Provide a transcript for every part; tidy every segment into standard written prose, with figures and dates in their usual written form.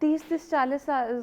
30-40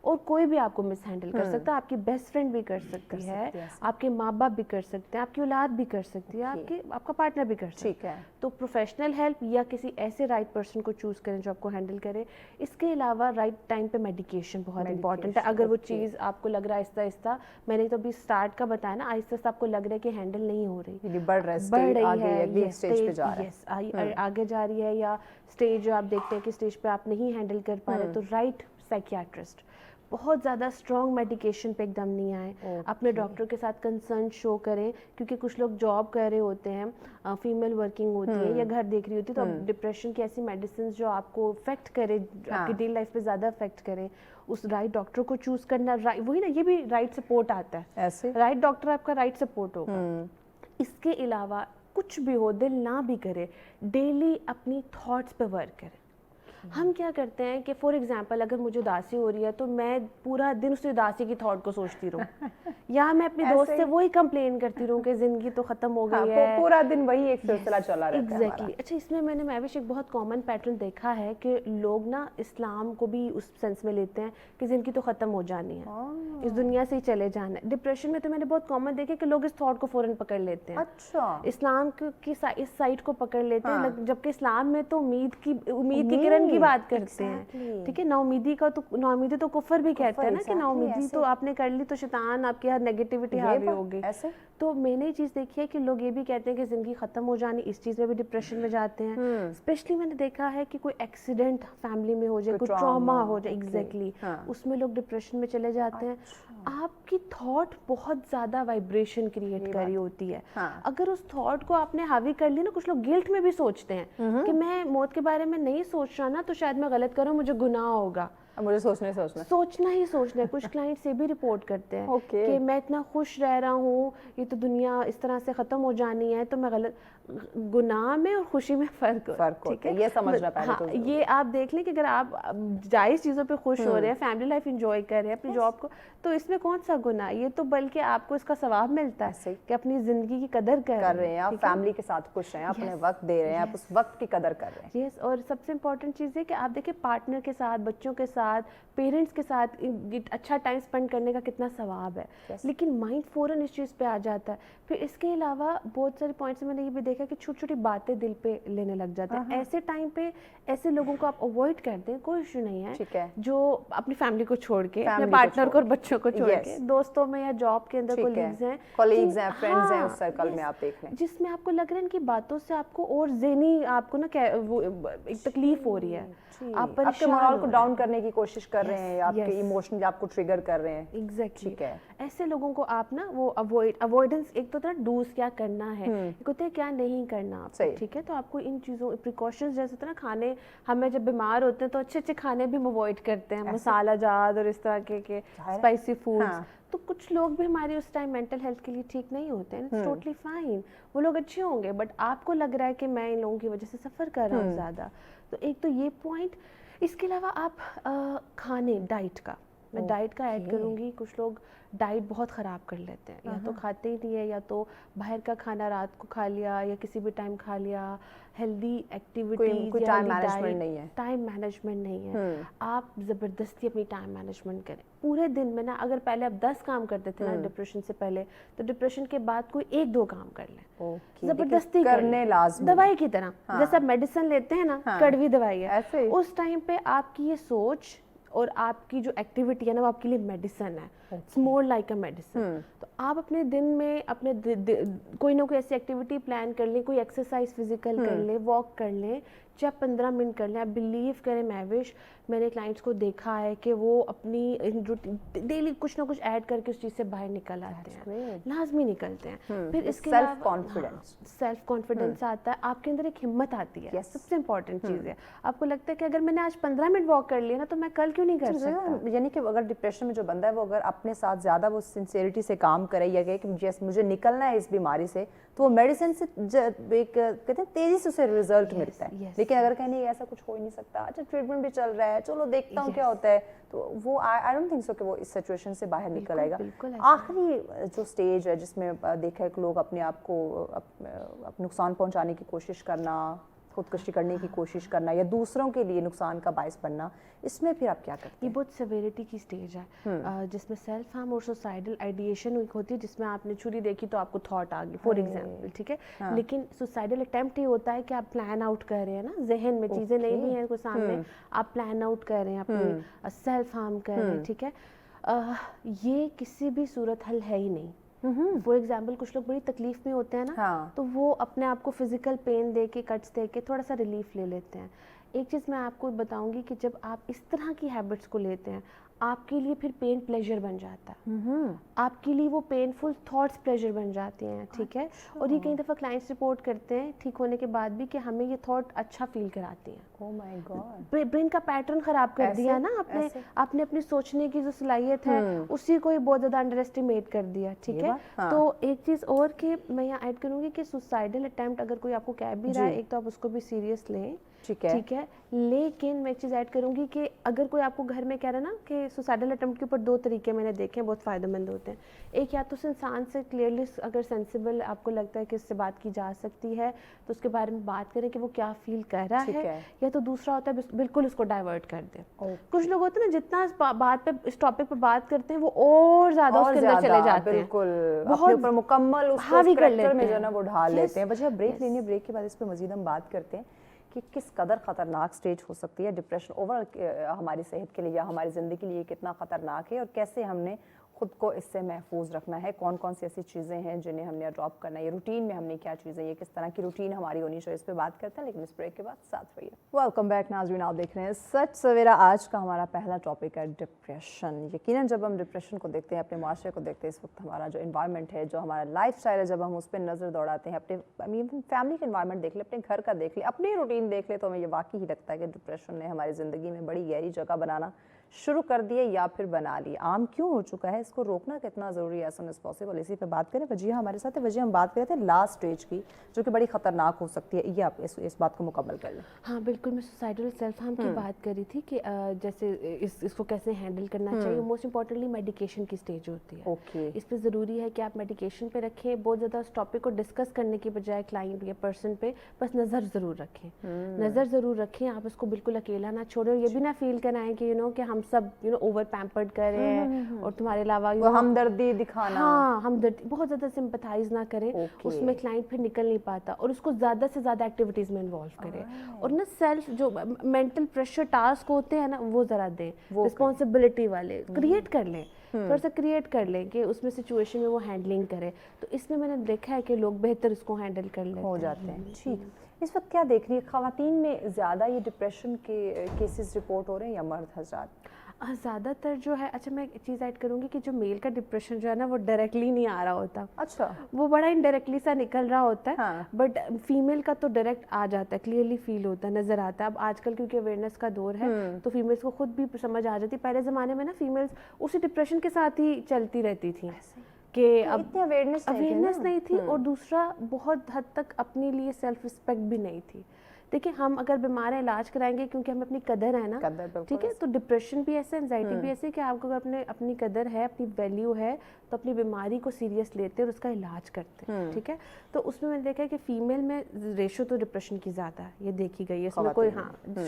اور کوئی بھی آپ کو مس ہینڈل کر سکتا ہے. آپ کی بیسٹ فرینڈ بھی کر سکتی ہے, آپ کے ماں باپ بھی کر سکتے ہیں, آپ کی اولاد بھی کر سکتی ہے, آپ کا پارٹنر بھی کر سکتا ہے. تو پروفیشنل ہیلپ یا کسی ایسے رائٹ پرسن کو چوز کریں جو آپ کو ہینڈل کرے. اس کے علاوہ رائٹ ٹائم پہ میڈیکیشن بہت امپورٹنٹ ہے. اگر وہ چیز آپ کو لگ رہا ہے آہستہ آہستہ, میں نے تو ابھی اسٹارٹ کا بتایا نا, آہستہ آہستہ آپ کو لگ رہا ہے کہ ہینڈل نہیں ہو رہی, بڑھ رہی ہے, آگے جا رہی ہے, یا اسٹیج جو آپ دیکھتے ہیں کہ اسٹیج پہ آپ نہیں ہینڈل کر پا رہے, تو رائٹ سائکیاٹرسٹ, بہت زیادہ اسٹرانگ میڈیکیشن پہ ایک دم نہیں آئے, اپنے ڈاکٹر کے ساتھ کنسرن شو کریں. کیونکہ کچھ لوگ جاب کر رہے ہوتے ہیں, فیمیل ورکنگ ہوتی ہے یا گھر دیکھ رہی ہوتی ہے, تو اب ڈپریشن کی ایسی میڈیسنز جو آپ کو افیکٹ کرے, آپ کی ڈیلی لائف پہ زیادہ افیکٹ کرے, اس رائٹ ڈاکٹر کو چوز کرنا. وہی نا, یہ بھی رائٹ سپورٹ آتا ہے, رائٹ ڈاکٹر آپ کا رائٹ سپورٹ ہوگا. اس کے علاوہ کچھ بھی ہو, دل نہ بھی کرے, ڈیلی اپنی تھاٹس پہ ورک کریں. ہم کیا کرتے ہیں کہ فار ایگزامپل اگر مجھے اداسی ہو رہی ہے تو میں پورا دن اس اداسی کی تھاٹ کو سوچتی رہوں, یا میں اپنی دوست سے وہی کمپلین کرتی رہوں کہ زندگی تو ختم ہو گئی ہے, پورا دن وہی ایک سلسلہ چلا رہتا ہے. ایگزیکٹلی. اچھا, اس میں نے مہوش ایک بہت کامن پیٹرن دیکھا ہے کہ لوگ نا اسلام کو بھی اس سینس میں لیتے ہیں کہ زندگی تو ختم ہو جانی ہے, اس دنیا سے ہی چلے جانا ہے. ڈپریشن میں تو میں نے بہت کامن دیکھا کہ لوگ اس تھاٹ کو فوراً پکڑ لیتے ہیں. اچھا, اسلام کی اس سائڈ کو پکڑ لیتے ہیں, جبکہ اسلام میں تو امید کی کرن کی بات کرتے ہیں. ٹھیک ہے, نا امیدی تو کفر بھی کہتے ہیں نا, کہ نا امیدی تو آپ نے کر لی تو شیطان آپ کی ہر نیگیٹیوٹی حاوی ہوگی. تو میں نے یہ چیز دیکھی ہے کہ لوگ یہ بھی کہتے ہیں کہ زندگی ختم ہو جانی, اس چیز میں بھی ڈپریشن میں جاتے ہیں. اسپیشلی میں نے دیکھا ہے کہ کوئی ایکسیڈنٹ فیملی میں ہو جائے, کوئی ٹراما ہو جائے, ایگزیکٹلی, اس میں لوگ ڈپریشن میں چلے جاتے ہیں. آپ کی تھاٹ بہت زیادہ وائبریشن کریٹ کر رہی ہوتی ہے. اگر اس تھاٹ کو آپ نے حاوی کر لی نا, کچھ لوگ گلٹ میں بھی سوچتے ہیں کہ میں موت کے بارے میں نہیں سوچ رہا نا, تو شاید میں غلط کروں, مجھے گناہ ہوگا, مجھے سوچنا ہی سوچنا ہے. کچھ کلائنٹ یہ بھی رپورٹ کرتے ہیں کہ میں اتنا خوش رہ رہا ہوں, یہ تو دنیا اس طرح سے ختم ہو جانی ہے, تو میں غلط. گناہ میں اور خوشی میں فرق ہوتا ہے, یہ سمجھنا پہلے تو. یہ آپ دیکھ لیں کہ اگر آپ جائز چیزوں پہ خوش ہو رہے ہیں, فیملی لائف انجوائے کر رہے ہیں, اپنی جاب کو, تو اس میں کون سا گناہ, یہ تو بلکہ آپ کو اس کا ثواب ملتا ہے کہ اپنی زندگی کی قدر کر رہے ہیں, آپ فیملی کے ساتھ خوش ہیں, اپنے وقت دے رہے ہیں, آپ اس وقت کی قدر کر رہے ہیں. یس, اور سب سے امپورٹنٹ چیز ہے کہ آپ دیکھیں پارٹنر کے ساتھ, بچوں کے ساتھ, پیرنٹس کے ساتھ اچھا ٹائم اسپینڈ کرنے کا کتنا ثواب ہے, لیکن مائنڈ فوراً اس چیز پہ آ جاتا ہے. پھر اس کے علاوہ بہت سارے پوائنٹس میں نے یہ بھی دیکھا کہ چھوٹی چھوٹی باتیں دل پہ لینے لگ جاتے ہیں. ایسے ٹائم پہ ایسے لوگوں کو آپ اوائڈ کر دیں, کوئی ایشو نہیں ہے, جو اپنی فیملی کو چھوڑ کے, اپنے پارٹنر کو اور بچوں کو چھوڑ کے, دوستوں میں یا جاب کے اندر کولیگز ہیں, فرینڈز ہیں, اس سرکل میں آپ دیکھ لیں, جس میں آپ کو لگ رہا ہے ان کی باتوں سے آپ کو اور ذہنی آپ کو نا ایک تکلیف ہو رہی ہے, آپ کے مورال کو ڈاؤن کرنے کی کوشش کر رہے ہیں, آپ کے ایموشنز آپ کو ٹریگر کر رہے ہیں. ایگزیکٹلی. ایسے لوگوں کو آپ نا وہ اوائڈنس, ایک تو ڈوز کیا کرنا ہے, ایک ہوتا ہے کیا نہیں کرنا. ٹھیک ہے, تو آپ کو ان چیزوں پریکاشنز, جیسے نا کھانے, ہمیں جب بیمار ہوتے ہیں تو اچھے اچھے کھانے بھی ہم اوائڈ کرتے ہیں, مسالہ جات اور اس طرح کے اسپائسی فوڈز. تو کچھ لوگ بھی ہماری اس ٹائم مینٹل ہیلتھ کے لیے ٹھیک نہیں ہوتے ہیں, اٹس ٹوٹلی فائن, وہ لوگ اچھے ہوں گے, بٹ آپ کو لگ رہا ہے کہ میں ان لوگوں کی وجہ سے سفر کر رہا ہوں زیادہ. تو ایک تو یہ پوائنٹ. اس کے علاوہ آپ کھانے, ڈائٹ کا, میں ڈائٹ کا ایڈ کروں گی. کچھ لوگ ڈائٹ بہت خراب کر لیتے ہیں, یا تو کھاتے ہی نہیں ہے, یا تو باہر کا کھانا رات کو کھا لیا یا کسی بھی ٹائم کھا لیا. ہیلدی ایکٹیویٹیز, ٹائم مینجمنٹ نہیں ہے. آپ زبردستی اپنی ٹائم مینجمنٹ کریں. پورے دن میں نا, اگر پہلے آپ 10 کام کرتے تھے نا ڈپریشن سے پہلے, تو ڈپریشن کے بعد کوئی 1-2 کام کر لیں, زبردستی کرنے لازم, دوائی کی طرح. جیسے آپ میڈیسن لیتے ہیں نا, کڑوی دوائی ہے, اس ٹائم پہ آپ کی یہ سوچ اور آپ کی جو ایکٹیویٹی ہے نا, وہ آپ کے لیے میڈیسن ہے. It's more like a medicine. تو آپ اپنے دن میں اپنے کوئی نہ کوئی ایسی ایکٹیویٹی پلان کر لیں, کوئی ایکسرسائز فزیکل کر لیں, واک کر لیں, چاہے 15 منٹ کر لیں. آپ بلیو کریں مہوش, میں نے کلائنٹس کو دیکھا ہے کہ وہ اپنی ڈیلی کچھ نہ کچھ ایڈ کر کے اس چیز سے باہر نکل آتے ہیں, لازمی نکلتے ہیں. پھر اس کے علاوہ سیلف کانفیڈنس آتا ہے, آپ کے اندر ایک ہمت آتی ہے, سب سے امپورٹنٹ چیز ہے. آپ کو لگتا ہے کہ اگر میں نے آج 15 منٹ واک کر لیا نا, تو میں کل کیوں نہیں کر سکتا. یعنی کہ اگر ڈپریشن میں جو بندہ ہے, وہ اگر اپنے ساتھ زیادہ وہ سنسیئرٹی سے کام کرے, یا کہ مجھے نکلنا ہے اس بیماری سے, تو وہ میڈیسن سے کہتے ہیں تیزی سے اسے رزلٹ ملتا ہے. لیکن اگر کہیں نہیں ایسا کچھ ہو ہی نہیں سکتا, اچھا ٹریٹمنٹ بھی چل رہا ہے, چلو دیکھتا ہوں کیا ہوتا ہے, تو وہ آئی ڈونٹ تھنک سو کہ وہ اس سچویشن سے باہر نکل آئے گا. آخری جو سٹیج ہے جس میں دیکھا ہے کہ لوگ اپنے آپ کو نقصان پہنچانے کی کوشش کرنا, خودکشی کرنے کی کوشش کرنا یا دوسروں کے لیے نقصان کا باعث بننا, اس میں پھر آپ کیا کرتے ہیں؟ یہ بہت سیویرٹی کی سٹیج ہے جس میں سیلف ہارم اور سوسائڈل آئیڈیشن ہوتی ہے, جس میں آپ نے چھری دیکھی تو آپ کو تھاٹ آ گئی فار ایگزامپل, ٹھیک ہے. لیکن سوسائڈل اٹیمپٹ یہ ہوتا ہے کہ آپ پلان آؤٹ کر رہے ہیں نا, ذہن میں چیزیں نہیں بھی ہیں کوئی سامنے, آپ پلان آؤٹ کر رہے ہیں, اپنی سیلف ہارم کر رہے ہیں, ٹھیک ہے. یہ کسی بھی صورت حل ہے ہی نہیں. فار ایگزامپل کچھ لوگ بڑی تکلیف میں ہوتے ہیں نا, تو وہ اپنے آپ کو فزیکل پین دے کے, کٹس دے کے تھوڑا سا ریلیف لے لیتے ہیں. ایک چیز میں آپ کو بتاؤں گی کہ جب آپ اس طرح کی ہیبٹس کو لیتے ہیں, آپ کے لیے پھر پین پلیجر بن جاتا ہے, آپ کے لیے وہ پینفل تھاٹس پلیجر بن جاتے ہیں, ٹھیک ہے. اور یہ کئی دفعہ کلائنٹس رپورٹ کرتے ہیں ٹھیک ہونے کے بعد بھی کہ ہمیں یہ تھاٹ اچھا فیل کراتے ہیں. Oh my God. برین کا پیٹرن خراب کر دیا نا آپ نے اپنی سوچنے کی جو صلاحیت ہے اسی کو ہی بہت زیادہ انڈر ایسٹیمیٹ کر دیا, ٹھیک ہے. تو ایک چیز اور کہ میں یہاں ایڈ کروں گی کہ سوسائڈل اٹیمپٹ اگر کوئی آپ کو کہہ بھی رہا ہے, ایک تو آپ اس کو بھی سیریس لیں, ٹھیک ہے. لیکن میں ایک چیز ایڈ کروں گی کہ اگر کوئی آپ کو گھر میں کہہ رہا ہے نا کہ سوسائڈل اٹیمپٹ کے اوپر 2 طریقے میں نے دیکھے ہیں, بہت فائدہ مند ہوتے ہیں. ایک یا تو اس انسان سے کلیئرلی اگر سینسیبل آپ کو لگتا ہے کہ اس سے بات کی جا سکتی ہے تو اس کے بارے میں بات کریں کہ وہ کیا فیل کر رہا ہے, یا تو دوسرا ہوتا ہے بالکل اس کو ڈائیورٹ کر دیں. کچھ لوگ ہوتے ہیں نا جتنا اس ٹاپک پہ بات کرتے ہیں وہ اور زیادہ اس کے اندر چلے جاتے ہیں, بالکل اپنے اوپر مکمل اس کریکٹر میں جو ہے نا وہ ڈھال لیتے ہیں. بچے بریک لینی ہے, بریک کے بعد اس پہ مزید ہم بات کرتے ہیں کہ کس قدر خطرناک سٹیج ہو سکتی ہے ڈپریشن اوور ہماری صحت کے لیے یا ہماری زندگی کے لیے کتنا خطرناک ہے, اور کیسے ہم نے خود کو اس سے محفوظ رکھنا ہے, کون کون سی ایسی چیزیں ہیں جنہیں ہم نے اڈاپٹ کرنا ہے, یہ روٹین میں ہم نے کیا چیزیں, یہ کس طرح کی روٹین ہماری ہونی چاہیے, اس پہ بات کرتے ہیں. لیکن اس بریک کے بعد ساتھ رہیے. ویلکم بیک ناظرین, آپ دیکھ رہے ہیں سچ سویرا. آج کا ہمارا پہلا ٹاپک ہے ڈپریشن. یقیناً جب ہم ڈپریشن کو دیکھتے ہیں, اپنے معاشرے کو دیکھتے ہیں, اس وقت ہمارا جو انوائرمنٹ ہے, جو ہمارا لائف اسٹائل ہے, جب ہم اس پہ نظر دوڑاتے ہیں, اپنے فیملی کے انوائرمنٹ دیکھ لیں, اپنے گھر کا دیکھ لیں, اپنی روٹین دیکھ لیں, تو ہمیں یہ واقعی ہی لگتا ہے کہ ڈپریشن نے ہماری زندگی میں بڑی گہری جگہ بنانا شروع کر دیے یا پھر بنا لی. عام کیوں ہو چکا ہے, اس کو روکنا کتنا ضروری ہے, ایز سون ایز پاسبل, اسی پہ بات کریں. وجیہ ہمارے ساتھ ہے. وجیہ, ہم بات کر رہے تھے لاسٹ اسٹیج کی جو کہ بڑی خطرناک ہو سکتی ہے, یہ آپ اس بات کو مکمل کر لیں. ہاں بالکل, میں سوسائڈل سیلف ہارم کی بات کر رہی تھی کہ جیسے اس کو کیسے ہینڈل کرنا چاہیے. موسٹ امپورٹنٹلی میڈیکیشن کی سٹیج ہوتی ہے, اس پہ ضروری ہے کہ آپ میڈیکیشن پہ رکھیں. بہت زیادہ اس ٹاپک کو ڈسکس کرنے کی بجائے کلائنٹ یا پرسن پہ بس نظر ضرور رکھیں, نظر ضرور رکھیں. آپ اس کو بالکل اکیلا نہ چھوڑیں, اور یہ بھی نہ فیل کرائیں کہ کہ ہم سب اوور پیمپرڈ کر رہے ہیں اور تمہارے علاوہ ہمدردی دکھانا. ہاں, ہمدردی بہت زیادہ سمپتھائز نہ کریں, اس میں کلائنٹ پھر نکل نہیں پاتا, اور اس کو زیادہ سے زیادہ ایکٹیویٹیز میں انوالو کریں. اور نا سیلف جو مینٹل پریشر ٹاسک ہوتے ہیں نا وہ ذرا دیں, رسپانسبلٹی والے کریٹ کر لیں, تھوڑا سا کریٹ کر لیں کہ اس میں سچویشن میں وہ ہینڈلنگ کرے. تو اس میں نے دیکھا ہے کہ لوگ بہتر اس کو ہینڈل کر لیتے ہو جاتے ہیں. ٹھیک, اس وقت کیا دیکھ رہی ہے, خواتین میں زیادہ یہ ڈپریشن کے کیسز رپورٹ ہو رہے ہیں یا مرد حضرات؟ زیادہ تر جو ہے, اچھا میں ایک چیز ایڈ کروں گی کہ جو میل کا ڈپریشن جو ہے نا وہ ڈائریکٹلی نہیں آ رہا ہوتا. اچھا, وہ بڑا انڈائریکٹلی سا نکل رہا ہوتا ہے, بٹ فیمیل کا تو ڈائریکٹ آ جاتا ہے, کلیئرلی فیل ہوتا ہے, نظر آتا ہے. اب آج کل کیونکہ اویئرنیس کا دور ہے تو فیمیلس کو خود بھی سمجھ آ جاتی. پہلے زمانے میں نا فیمیلس اسی ڈپریشن کے ساتھ ہی چلتی رہتی تھیں کہ اب اویئرنیس نہیں تھی, اور دوسرا بہت حد تک اپنے لیے سیلف رسپیکٹ بھی نہیں تھی. دیکھیں, ہم اگر بیمار ہیں علاج کرائیں گے کیونکہ ہمیں اپنی قدر ہے نا, ٹھیک ہے. تو ڈپریشن بھی ایسے, انزائٹی بھی ایسے کہ آپ کو اگر اپنی قدر ہے, اپنی ویلیو ہے, تو اپنی بیماری کو سیریس لیتے اور اس کا علاج کرتے ہیں, ٹھیک ہے. تو اس میں نے دیکھا ہے کہ فیمیل میں ریشو تو ڈپریشن کی زیادہ ہے, یہ دیکھی گئی ہے. اس میں کوئی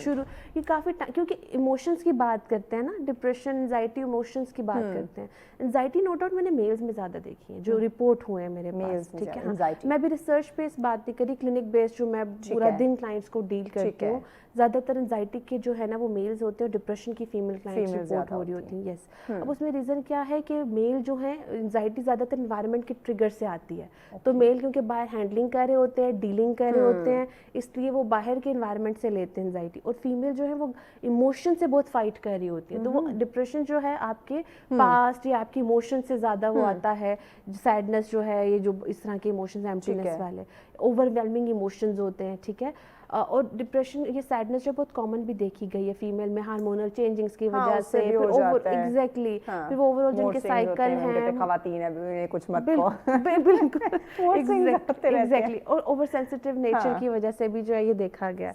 شروع یہ کافی کیونکہ ایموشنس کی بات کرتے ہیں نا, ڈپریشن انزائٹی ایموشنس کی بات کرتے ہیں. انزائٹی نو ڈاؤٹ میں نے میلز میں زیادہ دیکھی ہے جو رپورٹ ہوئے ہیں میرے پاس, ٹھیک ہے. میں بھی ریسرچ پہ اس بات نہیں کری, کلینک بیس جو میں پورا دن کلائنٹس کو ڈیل کرتی ہوں, زیادہ تر انزائٹی کے جو ہے نا وہ میلز ہوتے ہیں, اور ڈپریشن کی فیمیل کلائنٹس رپورٹ ہو رہی ہوتی ہیں. یس, اب اس میں ریزن کیا ہے کہ میل جو ہیں انزائٹی زیادہ تر انوائرمنٹ کے ٹریگر سے آتی ہے. تو میل کیونکہ باہر ہینڈلنگ کر رہے ہوتے ہیں, ڈیلنگ کر رہے ہوتے ہیں, اس لیے وہ باہر کے انوائرمنٹ سے لیتے ہیں انزائٹی. اور فیمیل جو ہے وہ ایموشن سے بہت فائٹ کر رہی ہوتی ہے. تو وہ ڈپریشن جو ہے آپ کے پاسٹ یا آپ کی ایموشن سے زیادہ وہ آتا ہے. سیڈنس جو ہے, یہ جو اس طرح کے ایموشنز, ایمپٹینس والے اوور ویلمنگ ایموشنز ہوتے ہیں, ٹھیک ہے. اور ڈپریشن, یہ سیڈنس جو بہت کامن بھی دیکھی گئی ہے فیمیل میں, ہارمونل چینجنگز کی وجہ سے. ایگزیکٹلی, پھر وہ اوور آل جن کے سائیکل ہیں, خواتین ہیں کچھ مت کو, بالکل ایگزیکٹلی, اور اوور سینسٹیو نیچر کی وجہ سے بھی جو ہے یہ دیکھا گیا.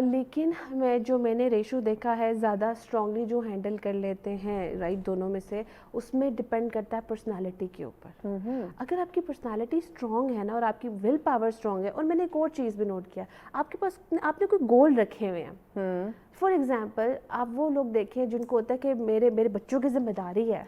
لیکن میں نے ریشو دیکھا ہے زیادہ اسٹرانگلی جو ہینڈل کر لیتے ہیں, رائٹ, دونوں میں سے, اس میں ڈپینڈ کرتا ہے پرسنالٹی کے اوپر. اگر آپ کی پرسنالٹی اسٹرانگ ہے نا, اور آپ کی ول پاور اسٹرانگ ہے, اور میں نے ایک اور چیز بھی نوٹ کیا, آپ کے پاس آپ نے کوئی گول رکھے ہوئے ہیں. فار ایگزامپل آپ وہ لوگ دیکھیں جن کو ہوتا ہے کہ میرے بچوں کی ذمہ داری ہے,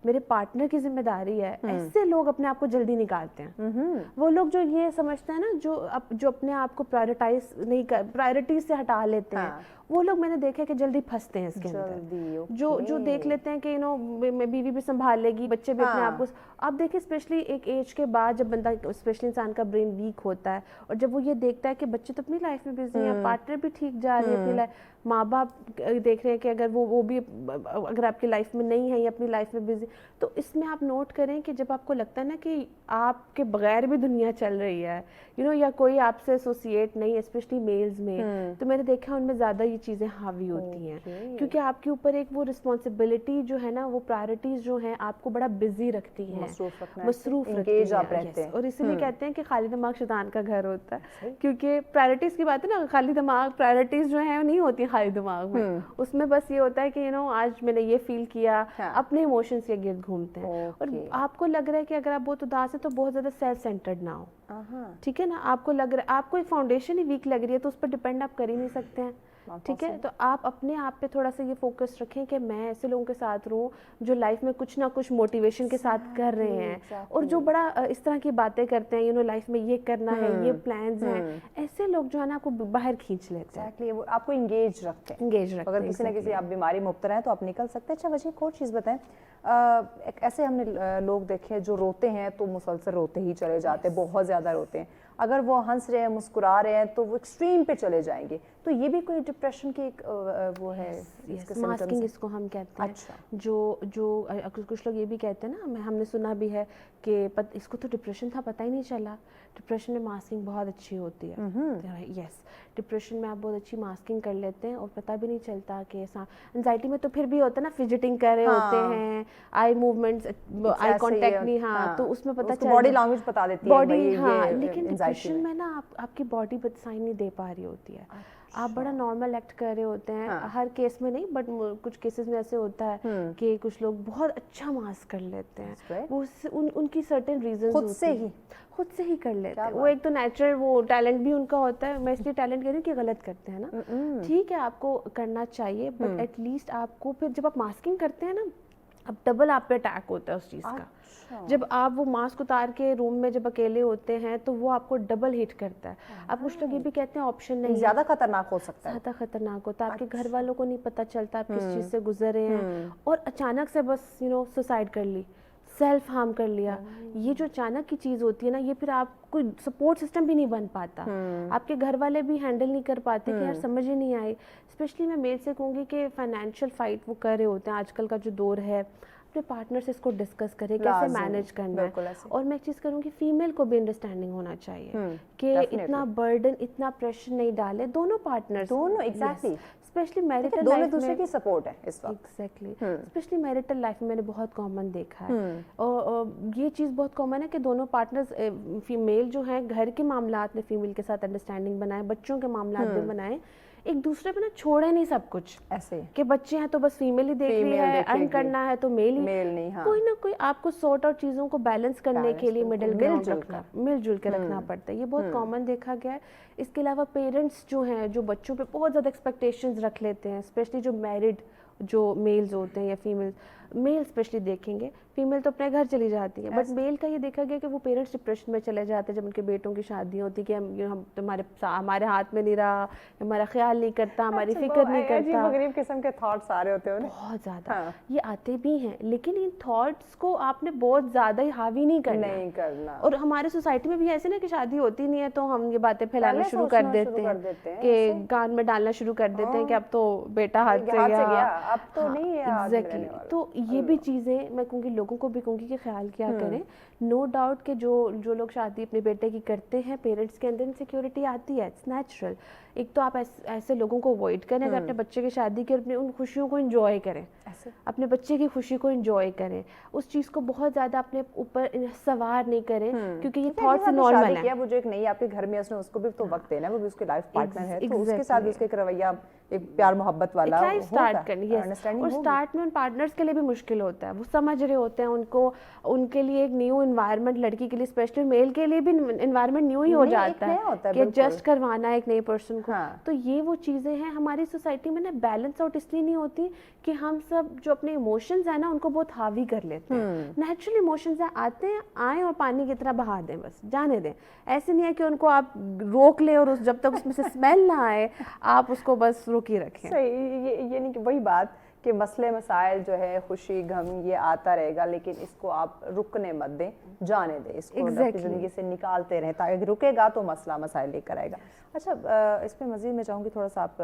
میرے پارٹنر کی ذمہ داری ہے, ایسے لوگ اپنے آپ کو جلدی نکالتے ہیں. وہ لوگ جو یہ سمجھتے ہیں نا, جو اپنے آپ کو پرائرٹائز نہیں پرائرٹیز سے ہٹا لیتے ہیں, وہ لوگ میں نے دیکھا کہ جلدی پھنستے ہیں اس کے اندر. جو دیکھ لیتے ہیں کہ میں بیوی بھی سنبھال لے گی, بچے بھی اپنے آپ کو. آپ دیکھیں اسپیشلی ایک ایج کے بعد جب بندہ اسپیشلی انسان کا برین ویک ہوتا ہے, اور جب وہ یہ دیکھتا ہے کہ بچے تو اپنی لائف میں بزی ہیں, پارٹنر بھی ٹھیک جا رہی ہے اپنی لائف, ماں باپ دیکھ رہے ہیں کہ اگر وہ بھی اگر آپ کی لائف میں نہیں ہے یا اپنی لائف میں بزی, تو اس میں آپ نوٹ کریں کہ جب آپ کو لگتا ہے نا کہ آپ کے بغیر بھی دنیا چل رہی ہے, یا کوئی آپ سے ایسوسیٹ نہیں ہے, اسپیشلی میلز میں, تو میں نے دیکھا ان میں زیادہ یہ چیزیں حاوی ہوتی ہیں, کیونکہ آپ کے اوپر ایک وہ رسپانسبلٹی جو ہے نا, وہ پرائرٹیز جو ہیں آپ کو بڑا بزی رکھتی ہیں, مصروف رکھتی ہیں. اور اسی لیے کہتے ہیں کہ خالی دماغ شیطان کا گھر ہوتا ہے, کیونکہ پرائرٹیز کی بات ہے نا, خالی دماغ پرائرٹیز جو ہیں نہیں ہوتی خالی دماغ میں, اس میں بس یہ ہوتا ہے کہ آج میں نے یہ فیل کیا, اپنے ایموشنز کے گرد گھومتے ہیں. اور آپ کو لگ رہا ہے کہ اگر آپ بہت اداس ہیں تو بہت زیادہ سیلف سینٹرڈ نہ ہو, ٹھیک ہے نا, آپ کو لگ رہا ہے آپ کو ایک فاؤنڈیشن ہی ویک لگ رہی ہے تو اس پر ڈپینڈ آپ کر ہی نہیں سکتے ہیں, ٹھیک ہے. تو آپ اپنے آپ پہ تھوڑا سا یہ فوکس رکھیں کہ میں ایسے لوگوں کے ساتھ رہوں جو لائف میں کچھ نہ کچھ موٹیویشن کے ساتھ کر رہے ہیں, اور جو بڑا اس طرح کی باتیں کرتے ہیں, لائف میں یہ کرنا ہے, یہ پلانز ہیں, ایسے لوگ جو ہے نا آپ کو باہر کھینچ لیتے ہیں, آپ کو انگیج رکھتے ہیں. اگر کسی نہ کسی آپ بیماری مبتلا ہیں تو آپ نکل سکتے ہیں. اچھا وجہ ایک اور چیز بتائیں, ایسے ہم نے لوگ دیکھے جو روتے ہیں تو مسلسل روتے ہی چلے جاتے ہیں, بہت زیادہ روتے ہیں. اگر وہ ہنس رہے ہیں, مسکرا رہے ہیں, تو وہ ایکسٹریم پہ چلے جائیں گے. تو یہ بھی کوئی ڈپریشن کی ایک وہ ہے, ماسکنگ اس کو ہم کہتے ہیں. جو کچھ لوگ یہ بھی کہتے ہیں نا, ہم نے سنا بھی ہے کہ اس کو تو ڈپریشن تھا پتہ ہی نہیں چلا. ڈپریشن میں ماسکنگ بہت اچھی ہوتی ہے. یس, ڈپریشن میں آپ بہت اچھی ماسکنگ کر لیتے ہیں اور پتہ بھی نہیں چلتا کہ انزائٹی میں تو پھر بھی ہوتا ہے نا, فیجٹنگ کر رہے ہوتے ہیں, آئی موومنٹس, آئی کانٹیکٹ نہیں, تو اس میں پتہ چلتا ہے, باڈی لینگویج بتا دیتی ہے باڈی. لیکن ڈپریشن میں نا آپ کی باڈی سائن نہیں دے پا رہی ہوتی ہے. آپ بڑا نارمل ایکٹ کر رہے ہوتے ہیں, ہر کیس میں نہیں بٹ کچھ کیسز میں ایسے ہوتا ہے کہ کچھ لوگ بہت اچھا ماسک کر لیتے ہیں, وہ ان کی سرٹن ریزنز خود سے ہی کر لیتے ہیں. وہ ایک تو نیچرل وہ ٹیلنٹ بھی ان کا ہوتا ہے. میں اس لیے ٹیلنٹ کہہ رہی ہوں کہ غلط کرتے ہیں نا, ٹھیک ہے آپ کو کرنا چاہیے, بٹ ایٹ لیسٹ آپ کو پھر جب آپ ماسکنگ کرتے ہیں نا, اب ڈبل آپ پہ اٹیک ہوتا ہے اس چیز کا. جب آپ وہ ماسک اتار کے روم میں جب اکیلے ہوتے ہیں تو وہ آپ کو ڈبل ہٹ کرتا ہے. اب کچھ لوگ یہ بھی کہتے ہیں آپشن نہیں, زیادہ خطرناک ہو سکتا ہے, زیادہ خطرناک ہوتا ہے. آپ کے گھر والوں کو نہیں پتہ چلتا آپ کس چیز سے گزر رہے ہیں, اور اچانک سے بس سوسائڈ کر لی, سیلف ہارم کر لیا. یہ جو اچانک کی چیز ہوتی ہے نا, یہ پھر آپ کوئی سپورٹ سسٹم بھی نہیں بن پاتا, آپ کے گھر والے بھی ہینڈل نہیں کر پاتے کہ یار سمجھ ہی نہیں آئی. اسپیشلی میں میل سے کہوں گی کہ فائنینشیل فائٹ وہ کر رہے ہوتے ہیں, آج کل کا جو دور ہے, اپنے پارٹنر سے اس کو ڈسکس کرے کیسے مینیج کرنا ہے. اور میں ایک چیز کروں گی, فیمیل کو بھی انڈرسٹینڈنگ ہونا چاہیے کہ اتنا برڈن, اتنا پریشر نہیں ڈالے دونوں پارٹنرز, دونوں ایگزیکٹلی, اسپیشلی میریٹل دونوں دوسرے کی سپورٹ ہے اس وقت. ایگزیکٹلی, اسپیشلی میریٹل لائف میں میں نے بہت کامن دیکھا ہے, اور یہ چیز بہت کامن ہے کہ دونوں پارٹنرز فیمیل جو ہیں گھر کے معاملات میں فیمیل کے ساتھ انڈرسٹینڈنگ بنائیں, بچوں کے معاملات میں بنائیں, ایک دوسرے پہ نا چھوڑے نہیں سب کچھ ایسے کہ بچے ہیں تو بس فیمیل ہی دیکھ رہی ہے, ارن کرنا ہے تو میل ہی, کوئی نہ کوئی آپ کو سارٹ آؤٹ چیزوں کو بیلنس کرنے کے لیے مڈل گراؤنڈ رکھنا, مل جل کے رکھنا پڑتا ہے. یہ بہت کامن دیکھا گیا ہے. اس کے علاوہ پیرنٹس جو ہیں جو بچوں پہ بہت زیادہ ایکسپیکٹیشنز رکھ لیتے ہیں, اسپیشلی جو میرڈ جو میلز ہوتے ہیں یا فیمیل, میل اسپیشلی دیکھیں گے, فیمیل تو اپنے گھر چلی جاتی ہے, بٹ میل کا یہ دیکھا گیا کہ وہ پیرنٹس ڈپریشن میں چلے جاتے ہیں جب ان کے بیٹوں کی شادی ہوتی کہ ہم ہمارے ہاتھ میں نہیں رہا, ہمارا خیال نہیں کرتا, ہماری فکر نہیں کرتا. غریب قسم کے تھاٹس آ رہے ہوتے ہیں بہت زیادہ, یہ آتے بھی ہیں, لیکن ان تھاٹس کو آپ نے بہت زیادہ ہی حاوی نہیں کرنا. اور ہمارے سوسائٹی میں بھی ایسے نا کہ شادی ہوتی نہیں ہے تو ہم یہ باتیں پھیلانا شروع کر دیتے ہیں کہ کان میں ڈالنا شروع کر دیتے ہیں کہ اب تو بیٹا ہاتھ سے گیا, اب تو نہیں ہے. ایگزیکٹلی, تو یہ بھی چیزیں میں کہوں گی لوگوں کو بھی کہوں گی کہ خیال کیا کریں. نو ڈاؤٹ کہ جو لوگ شادی اپنے بیٹے کی کرتے ہیں, پیرنٹس کے اندر انسیکیورٹی آتی ہے, اٹس نیچرل. ایک تو آپ ایسے لوگوں کو اوائڈ کریں, اگر اپنے بچے کی شادی کی اپنی ان خوشیوں کو انجوائے کریں, اپنے بچے کی خوشی کو انجوائے کریں, اس چیز کو بہت زیادہ اپنے اوپر سوار نہیں کریں کیونکہ یہ تھاٹس نارمل ہیں. وہ جو ایک نئی آپ کے گھر میں اس نے اس کو بھی تو وقت دینا ہے, وہ بھی اس کے لائف پارٹنر ہے, تو اس کے ساتھ بھی اس کا ایک رویہ ایک پیار محبت والا اسٹارٹ کرنی ہے. اور اسٹارٹ میں ان پارٹنرز کے لیے بھی مشکل ہوتا ہے, وہ سمجھ رہے ہوتے ہیں ان کے لیے ایک نیو انوائرمنٹ, لڑکی کے لیے اسپیشلی میل کے لیے بھی انوائرمنٹ نیو ہی ہو جاتا ہے کہ ایڈجسٹ کروانا ہے ایک نئی پرسن کو. تو یہ وہ چیزیں ہیں ہماری سوسائٹی میں نا بیلنس آؤٹ اس لیے نہیں ہوتی کہ ہم سب جو اپنے ایموشنز ہیں نا ان کو بہت حاوی کر لیتے ہیں. نیچرل ایموشنز آتے ہیں, آئیں اور پانی کی طرح بہا دیں, بس جانے دیں. ایسے نہیں ہے کہ ان کو آپ روک لیں اور جب تک اس میں سے اسمیل نہ آئے آپ اس کو بس روکی رکھیں. صحیح, یہ نہیں کہ وہی بات کہ مسئلے مسائل جو ہے, خوشی غم یہ آتا رہے گا, لیکن اس کو آپ رکنے مت دیں, جانے دیں, اس کو اپنی زندگی سے نکالتے رہیں, تاکہ رکے گا تو مسئلہ مسائل لے کر آئے گا. اچھا, اس پہ مزید میں چاہوں گی تھوڑا سا آپ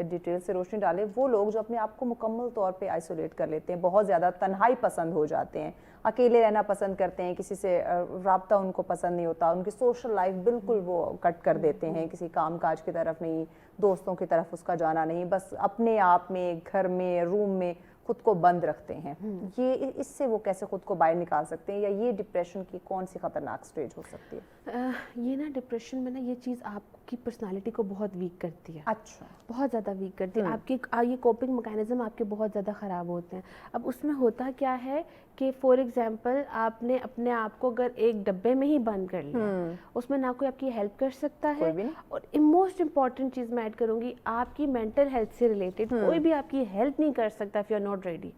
ڈیٹیل سے روشنی ڈالیں. وہ لوگ جو اپنے آپ کو مکمل طور پہ آئسولیٹ کر لیتے ہیں, بہت زیادہ تنہائی پسند ہو جاتے ہیں, اکیلے رہنا پسند کرتے ہیں, کسی سے رابطہ ان کو پسند نہیں ہوتا, ان کی سوشل لائف بالکل وہ کٹ کر دیتے ہیں, کسی کام کاج کی طرف نہیں, دوستوں کی طرف اس کا جانا نہیں, بس اپنے آپ میں گھر میں روم میں خود کو بند رکھتے ہیں. یہ اس سے وہ کیسے خود کو باہر نکال سکتے ہیں, یا یہ ڈپریشن کی کون سی خطرناک سٹیج ہو سکتی ہے؟ یہ نا ڈپریشن میں نا یہ چیز آپ کی پرسنالٹی کو بہت ویک کرتی ہے. اچھا, بہت زیادہ ویک کرتی ہے. آپ کی یہ کوپنگ میکینزم آپ کے بہت زیادہ خراب ہوتے ہیں. اب اس میں ہوتا کیا ہے کہ فار ایگزامپل آپ نے اپنے آپ کو اگر ایک ڈبے میں ہی بند کر لیا, اس میں نہ کوئی آپ کی ہیلپ کر سکتا ہے, اور موسٹ امپورٹنٹ چیز میں ایڈ کروں گی, آپ کی مینٹل ہیلتھ سے ریلیٹڈ کوئی بھی آپ کی ہیلپ نہیں کر سکتا if you are not ready.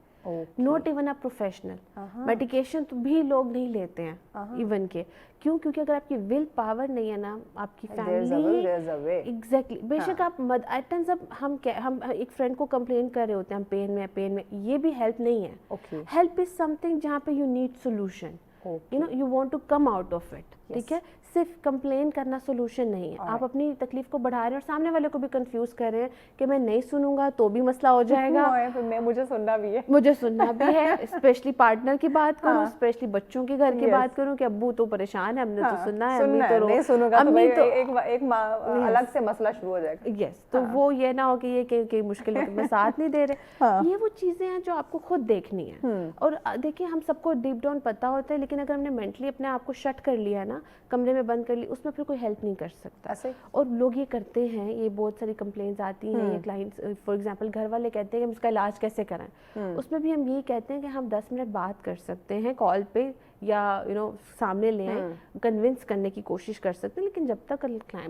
Not even a professional. Medication تو بھی لوگ نہیں لیتے ہیں ایون کے, کیوں؟ کیونکہ اگر آپ کی ول پاور نہیں ہے نا, آپ کی فیملی ایگزیکٹلی, بے شک آپ ایٹ ٹائمز اب ہم ایک فرینڈ کو کمپلین کر رہے ہوتے ہیں, ہم پین میں, یہ بھی ہیلپ نہیں ہے. ہیلپ از سم تھنگ جہاں پہ you need solution, you know you want to come out of it. ٹھیک ہے, صرف کمپلین کرنا سولوشن نہیں ہے. آپ اپنی تکلیف کو بڑھا رہے ہیں اور سامنے والے کو بھی کنفیوز کر رہے ہیں کہ میں نہیں سنوں گا تو بھی مسئلہ ہو جائے گا, مجھے سننا بھی ہے, اسپیشلی پارٹنر کی بات کروں, اسپیشلی بچوں کے گھر کی بات کروں کہ ابو تو پریشان ہے, ہم نے تو سننا ہے, امی تو نہیں سنوں گا تو ایک الگ سے مسئلہ شروع ہو جائے گا. یس, تو وہ یہ نہ ہو کہ یہ کہ مشکل ہے, میں ساتھ نہیں دے رہے. یہ وہ چیزیں ہیں جو آپ کو خود دیکھنی ہے. اور دیکھیے ہم سب کو ڈیپ ڈاؤن پتا ہوتا ہے, لیکن اگر ہم نے مینٹلی اپنے آپ کو شٹ کر لیا نا, کمرے میں بند کر لی, اس میں پھر کوئی ہیلپ نہیں کر سکتا. اور لوگ یہ کرتے ہیں, یہ بہت ساری کمپلینز آتی ہیں, یہ کلائنٹس فار ایگزامپل گھر والے کہتے ہیں کہ ہم اس کا علاج کیسے کرائیں. اس میں بھی ہم یہی کہتے ہیں کہ ہم 10 منٹ بات کر سکتے ہیں کال پہ, یا سامنے لے آئیں, کنونس کرنے کی کوشش کر سکتے ہیں, لیکن جب تک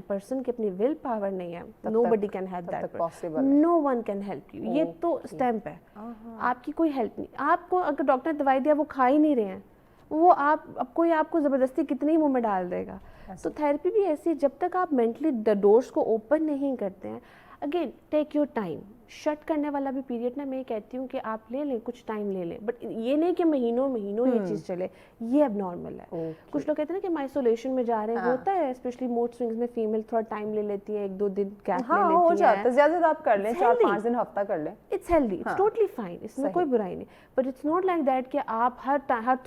پرسن کی اپنی ول پاور نہیں ہے, nobody can help that, no one can help you. یہ تو اسٹیمپ ہے, آپ کی کوئی ہیلپ نہیں. آپ کو اگر ڈاکٹر نے دوائی دیا وہ کھا ہی نہیں رہے ہیں, وہ کوئی آپ کو زبردستی کتنی منہ میں ڈال دے گا. تو تھیراپی بھی ایسی ہے, جب تک آپ مینٹلی ڈورس کو اوپن نہیں کرتے ہیں. Again take your time. Shut کرنے والا بھی پیریڈ نا, میں یہ کہتی ہوں کہ آپ لے لیں, کچھ ٹائم لے لیں, بٹ یہ نہیں کہ مہینوں یہ چیز چلے, یہ اب نارمل ہے. کچھ لوگ کہتے ہیں نا کہ ہم آئسولیشن میں جا رہے ہیں, ہوتا ہے اسپیشلی موڈ سوئنگز میں فیمیل تھوڑا ٹائم لے لیتی ہے, 1-2 دن گیپ لے لیتی ہے, زیادہ آپ کر لیں, 4-5 دن ہفتہ کر لیں, it's healthy, it's totally fine, اس میں کوئی برائی نہیں. But it's not like that کہ آپ ہر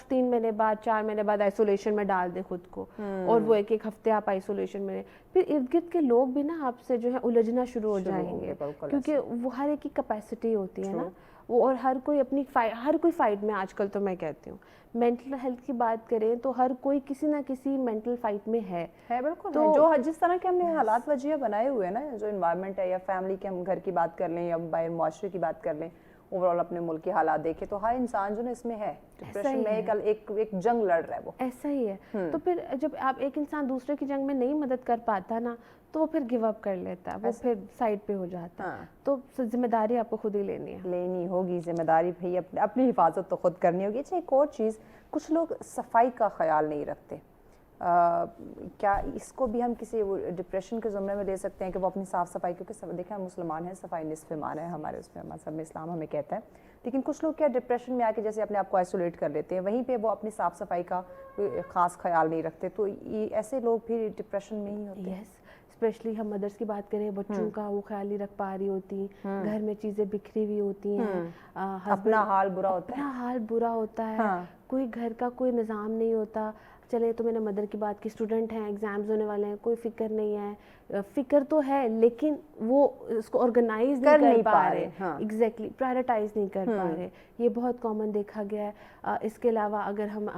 3 مہینے بعد 4 مہینے بعد آئسولیشن میں ڈال دیں خود کو, اور وہ ایک ہفتے آپ آئسولیشن میں, پھر ارد گرد کے لوگ بھی نا آپ سے جو ہے الجھنا شروع ہو جائیں گے, کیونکہ وہ ہر ایک کی کیپیسٹی ہوتی ہے نا وہ, اور ہر کوئی اپنی ہر کوئی فائٹ میں آج کل تو میں کہتی ہوں مینٹل ہیلتھ کی بات کریں تو ہر کوئی کسی نہ کسی مینٹل فائٹ میں ہے. بالکل. تو جو جس طرح کے ہم نے حالات وجہ بنائے ہوئے ہیں نا, جو انوائرمنٹ ہے, یا فیملی کے, ہم گھر کی بات کر لیں یا باہر معاشرے کی بات کر لیں, اوور آل اپنے ملک کے حالات دیکھیں تو ہر انسان جو نا اس میں ہے, ڈپریشن میں ایک جنگ لڑ رہا ہے, وہ ایسا ہی ہے. تو پھر جب آپ ایک انسان دوسرے کی جنگ میں نہیں مدد کر پاتا نا, تو وہ پھر گیو اپ کر لیتا ہے, وہ پھر سائڈ پہ ہو جاتا ہے. تو ذمہ داری آپ کو خود ہی لینی ہوگی, ذمہ داری بھائی اپنی حفاظت تو خود کرنی ہوگی. اچھا, ایک اور چیز, کچھ لوگ صفائی کا خیال نہیں رکھتے, کیا اس کو بھی ہم کسی ڈپریشن کے زمرے میں لے سکتے ہیں کہ وہ اپنی صاف صفائی, کیونکہ دیکھیں ہم مسلمان ہیں, صفائی نصف ایمان ہے ہمارے, اس میں مذہب میں اسلام ہمیں کہتا ہے, لیکن کچھ لوگ کیا ڈپریشن میں آ کے جیسے اپنے آپ کو آئسولیٹ کر لیتے ہیں, وہیں پہ وہ اپنی صاف صفائی کا خاص خیال نہیں رکھتے, تو ایسے لوگ بھی ڈپریشن میں ہی ہوتے ہیں. اسپیشلی ہم مدرس کی بات کریں, بچوں کا وہ خیال نہیں رکھ پا رہی ہوتی, گھر میں چیزیں بکھری ہوئی ہوتی ہیں, اپنا حال برا ہوتا ہے, اپنا حال برا ہوتا ہے, کوئی گھر کا کوئی نظام نہیں ہوتا. چلے تو میں نے مدر کی بات کی, اسٹوڈنٹ ہیں, ایگزامز ہونے والے ہیں, کوئی فکر نہیں ہے, فکر تو ہے لیکن وہ اس کو آرگنائز نہیں کر پا رہے, ایگزیکٹلی پرائرٹائز نہیں کر پا رہے. یہ بہت کامن دیکھا گیا ہے. اس کے علاوہ اگر ہم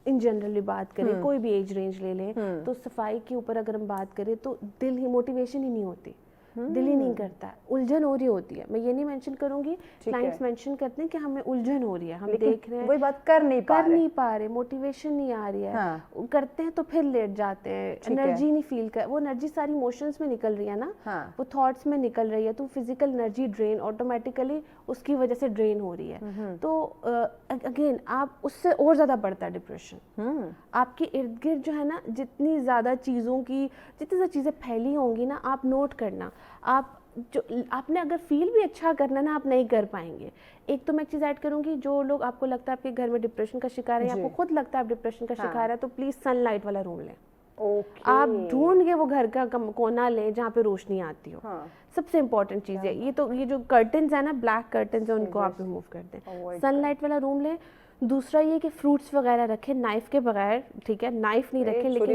ان جنرلی بات کریں, کوئی بھی ایج رینج لے لیں, تو صفائی کے اوپر اگر ہم بات کریں تو دل ہی موٹیویشن ہی نہیں ہوتی, دل ہی نہیں کرتا ہے, الجھن ہو رہی ہوتی ہے. میں یہ نہیں مینشن کروں گی, کلائنٹس مینشن کرتے ہیں کہ ہمیں الجھن ہو رہی ہے, ہم دیکھ رہے ہیں وہی بات کر نہیں پا رہے, موٹیویشن نہیں آ رہی ہے, کرتے ہیں تو پھر لیٹ جاتے ہیں, انرجی نہیں فیل کر, وہ انرجی ساری موشنز میں نکل رہی ہے نا, وہ تھاٹس میں نکل رہی ہے, تو فزیکل انرجی ڈرین آٹومیٹیکلی اس کی وجہ سے ڈرین ہو رہی ہے. تو اگین آپ اس سے اور زیادہ بڑھتا ہے ڈپریشن. آپ کے ارد گرد جو ہے نا, جتنی زیادہ چیزیں پھیلی ہوں گی نا, آپ نوٹ کرنا, آپ نے اگر فیل بھی اچھا کرنا نا, آپ نہیں کر پائیں گے. ایک تو میں ایک چیز ایڈ کروں گی, جو لوگ آپ کو لگتا ہے آپ کے گھر میں ڈپریشن کا شکار ہے, آپ کو خود لگتا ہے آپ ڈپریشن کا شکار ہے, تو پلیز سن لائٹ والا روم لیں. آپ ڈھونڈ کے وہ گھر کا کونا لیں جہاں پہ روشنی آتی ہو. سب سے امپورٹنٹ چیز ہے یہ جو کرٹنز ہیں نا, بلیک کرٹنز ہیں, ان کو آپ ریموو کر دیں. سن لائٹ والا روم لیں. دوسرا یہ کہ فروٹس وغیرہ رکھیں نائف کے بغیر, ٹھیک ہے, نائف نہیں رکھیں, لیکن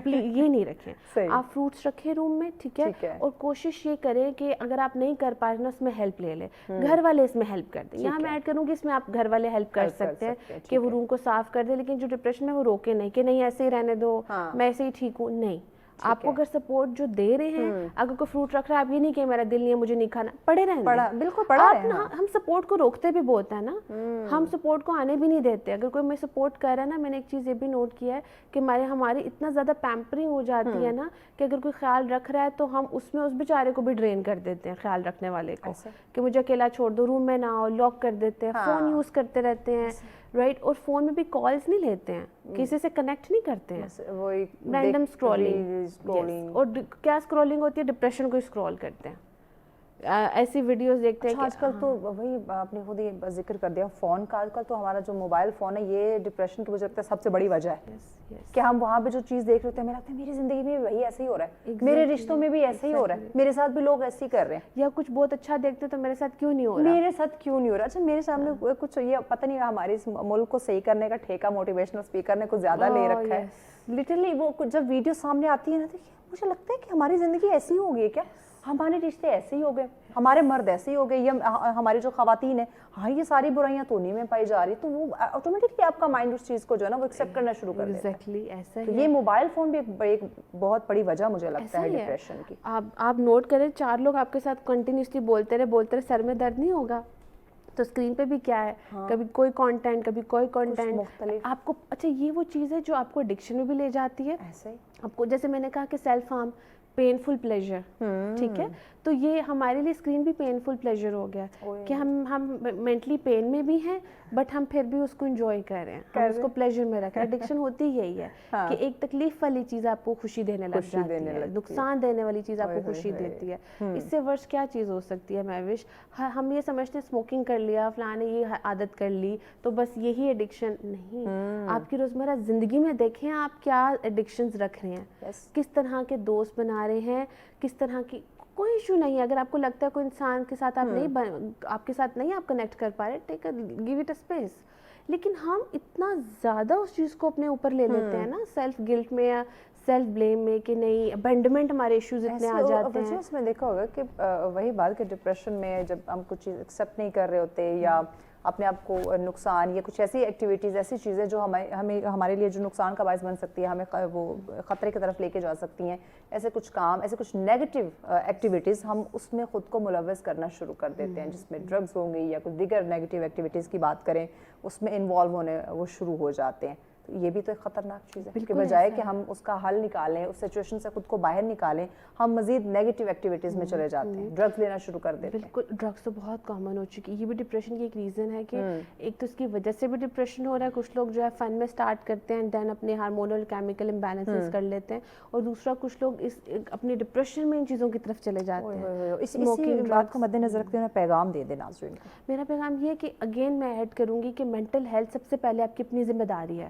یہ نہیں رکھیں, آپ فروٹس رکھیں روم میں, ٹھیک ہے, اور کوشش یہ کریں کہ اگر آپ نہیں کر پا رہے نا, اس میں ہیلپ لے لیں, گھر والے اس میں ہیلپ کر دیں. یہاں میں ایڈ کروں گی اس میں آپ گھر والے ہیلپ کر سکتے ہیں کہ وہ روم کو صاف کر دیں, لیکن جو ڈپریشن میں وہ روکے نہیں کہ نہیں ایسے ہی رہنے دو, میں ایسے ہی ٹھیک ہوں. نہیں, آپ کو اگر سپورٹ جو دے رہے ہیں, اگر کوئی فروٹ رکھ رہا ہے, آپ یہ نہیں کہ میرا دل نہیں ہے مجھے نہیں کھانا, پڑے رہنے دیں. بالکل پڑا ہے. ہم سپورٹ کو روکتے بھی بہت ہے نا, ہم سپورٹ کو آنے بھی نہیں دیتے. اگر کوئی میں سپورٹ کر رہا ہے نا, میں نے ایک چیز یہ بھی نوٹ کیا ہے کہ ہماری اتنا زیادہ پیمپرنگ ہو جاتی ہے نا, کہ اگر کوئی خیال رکھ رہا ہے تو ہم اس بیچارے کو بھی ڈرین کر دیتے ہیں, خیال رکھنے والے کو, کہ مجھے اکیلا چھوڑ دو, روم میں نہ آؤ, لاک کر دیتے ہیں, فون یوز کرتے رہتے ہیں, رائٹ. اور فون میں بھی کالز نہیں لیتے ہیں, کسی سے کنیکٹ نہیں کرتے ہیں, رینڈم اسکرولنگ. اور کیا اسکرولنگ ہوتی ہے, ڈپریشن کو اسکرول کرتے ہیں, ایسی ویڈیوز دیکھتے ہیں. آج کل تو وہی آپ نے خود ہی ذکر کر دیا فون کا, آج کل تو ہمارا جو موبائل فون ہے یہ ڈپریشن کی مجھے لگتا ہے سب سے بڑی وجہ ہے, کہ ہم وہاں پہ جو چیز دیکھ رہے ہوتے ہیں, ہمیں لگتا ہے میری زندگی میں وہی ایسے ہی ہو رہا ہے, میرے رشتوں میں بھی ایسے ہی ہو رہا ہے, میرے ساتھ بھی لوگ ایسے ہی کر رہے ہیں, یا کچھ بہت اچھا دیکھتے تو میرے ساتھ کیوں نہیں ہو رہا, اچھا میرے سامنے کچھ, یہ پتہ نہیں ہمارے اس ملک کو صحیح کرنے کا ٹھیکہ موٹیویشنل اسپیکر نے کچھ زیادہ لے رکھا ہے. لٹرلی وہ جب ویڈیو سامنے آتی ہے نا, مجھے لگتا ہے کہ ہماری زندگی ایسی ہی ہو گئی ہے کیا, ہمارے رشتے ایسے ہی ہو گئے, ہمارے مرد ایسے ہی ہو گئے, یا ہماری جو خواتین ہیں, ہاں یہ ساری برائیاں تو انہیں میں پائی جا رہی, تو وہ آٹومیٹکلی آپ کا مائنڈ اس چیز کو جو ہے نا وہ ایکسیپٹ کرنا شروع کر دیتا ہے. تو یہ موبائل فون بھی ایک بہت بڑی وجہ مجھے لگتا ہے ڈپریشن کی. آپ نوٹ کریں, 4 لوگ آپ کے ساتھ کنٹینیوسلی بولتے رہے, سر میں درد نہیں ہوگا, تو اسکرین پہ بھی کیا ہے, کبھی کوئی کانٹینٹ, کبھی کوئی کانٹینٹ آپ کو. اچھا یہ وہ چیز ہے جو آپ کو ایڈکشن میں بھی لے جاتی ہے. ایسے آپ کو, جیسے میں نے کہا کہ سیلف ہارم, پینفل پلیجر, ٹھیک ہے, تو یہ ہمارے لیے اسکرین بھی پینفل پلیجر ہو گیا کہ ہم مینٹلی پین میں بھی ہیں, بٹ ہم پھر بھی اس کو انجوائے کر رہے ہیں, ہم اس کو پلیجر میں رکھ رہے ہیں. ایڈکشن ہوتی یہی ہے کہ ایک تکلیف والی چیز آپ کو خوشی دینے لگ جاتی ہے, نقصان دینے والی چیز آپ کو خوشی دیتی ہے. اس سے ورس کیا چیز ہو سکتی ہے مہوش؟ ہم یہ سمجھتے ہیں اسموکنگ کر لیا, فلاں نے یہ عادت کر لی تو بس یہی ایڈکشن نہیں. آپ کی روزمرہ زندگی میں دیکھیں آپ کیا ایڈکشنز رکھ رہے ہیں, کس طرح کے دوست بنا رہے ہیں, کس طرح کی. کوئی ایشو نہیں ہے, اگر آپ کو لگتا ہے کوئی انسان کے ساتھ آپ کے ساتھ نہیں آپ کنیکٹ کر پا رہے, گیو اٹ اے اسپیس. لیکن ہم اتنا زیادہ اس چیز کو اپنے اوپر لے لیتے ہیں نا, سیلف گلٹ میں یا سیلف بلیم میں, کہ نہیں ابینڈمنٹ ہمارے ایشوز اتنے آ جاتے ہیں. اس میں دیکھا ہوگا کہ وہی بات کہ ڈپریشن میں جب ہم کچھ چیز ایکسیپٹ نہیں کر رہے ہوتے, یا اپنے آپ کو نقصان, یا کچھ ایسی ایکٹیویٹیز, ایسی چیزیں جو ہمارے لیے جو نقصان کا باعث بن سکتی ہے, ہمیں وہ خطرے کی طرف لے کے جا سکتی ہیں, ایسے کچھ کام, ایسے کچھ نیگیٹو ایکٹیویٹیز ہم اس میں خود کو ملوث کرنا شروع کر دیتے ہیں, جس میں ڈرگز ہوں گی یا کچھ دیگر نیگیٹو ایکٹیویٹیز کی بات کریں, اس میں انوالو ہونے وہ شروع ہو جاتے ہیں. تو یہ بھی تو ایک خطرناک چیز ہے, کہ بجائے کہ ہم اس کا حل نکالیں, اس سچویشن سے خود کو باہر نکالیں, ہم مزید نیگیٹو ایکٹیویٹیز میں چلے جاتے ہیں, ڈرگز لینا شروع کر دیتے ہیں. بالکل, ڈرگس تو بہت کامن ہو چکی ہے. یہ بھی ڈپریشن کی ایک ریزن ہے کہ ایک تو اس کی وجہ سے بھی ڈپریشن ہو رہا ہے, کچھ لوگ جو ہے فن میں سٹارٹ کرتے ہیں, دین اپنے ہارمونل کیمیکل امبیلنسز کر لیتے ہیں, اور دوسرا کچھ لوگ اپنے ڈپریشن میں ان چیزوں کی طرف چلے جاتے ہیں. اسی بات کو مد نظر رکھتے ہوئے پیغام دے دیں ناظرین کو. میرا پیغام یہ ہے کہ اگین میں ایڈ کروں گی کہ مینٹل ہیلتھ سب سے پہلے آپ کی اپنی ذمہ داری ہے.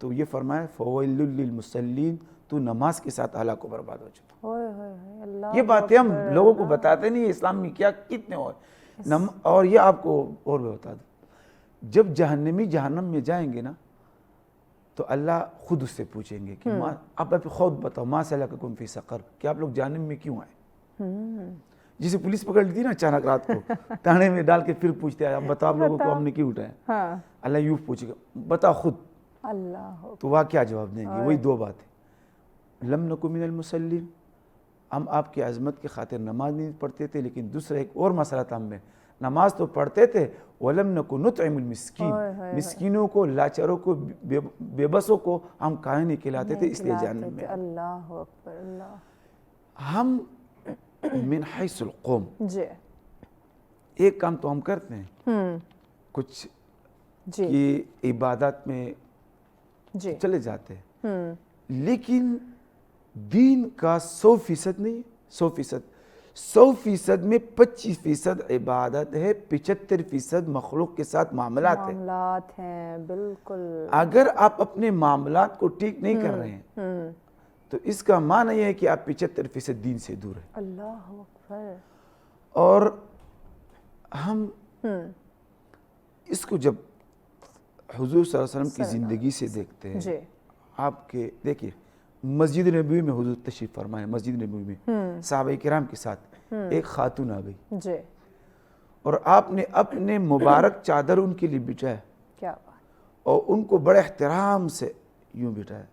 تو یہ فرمایا فویل للمصلین، تو نماز کے ساتھ ہلاک و برباد ہو چکا. اللہ یہ باتیں ہم لوگوں کو بتاتے نہیں اسلام میں کیا کتنے اور یہ آپ کو اور بھی بتا دوں، جب جہنمی جہنم میں جائیں گے نا تو اللہ خود اس سے پوچھیں گے کہ آپ خود بتاؤ ما سلککم فی سقر، کہ آپ لوگ جہنم میں کیوں آئے. جسے پولیس پکڑ لیتی نا اچانک رات کو تانے میں ڈال کے پھر پوچھتے ہیں اب بتاؤ آپ لوگوں کو ہم نے کیوں اٹھایا. اللہ یوں پوچھے گا بتاؤ خود. اللہ تو وہ کیا جواب دیں گے؟ وہی دو باتیں، لم نکن من المصلین، ہم آپ کی عظمت کی خاطر نماز نہیں پڑھتے تھے، لیکن دوسرا ایک اور مسئلہ تھا، ہم میں نماز تو پڑھتے تھے، وَلَمْ نَكُ نُطْعِمُ الْمِسْكِينَ، مسکینوں کو، لاچاروں کو، بے بسوں کو ہم کھانے نہیں کھلاتے تھے، اس لیے جہنم میں. اللہ اکبر اللہ. ہم من حیث القوم جی ایک کام تو ہم کرتے ہیں، کچھ کی عبادت میں چلے جاتے ہیں، لیکن دین کا 100% نہیں، 100% میں 25% عبادت ہے، 75% مخلوق کے ساتھ معاملات ہیں. بالکل. اگر آپ اپنے معاملات کو ٹھیک نہیں کر رہے ہیں تو اس کا معنی یہ ہے کہ آپ 75% دین سے دور ہیں. اللہ اکبر. اور ہم اس کو جب حضور صلی اللہ علیہ وسلم کی زندگی سے دیکھتے ہیں، آپ کے دیکھیے مسجد نبوی میں حضور تشریف فرمائے، مسجد نبوی میں صحابہ کرام کے ساتھ ایک خاتون آ گئی اور آپ نے اپنے مبارک چادر ان کے لیے بچھایا. کیا بات. اور ان کو بڑے احترام سے یوں بٹھایا.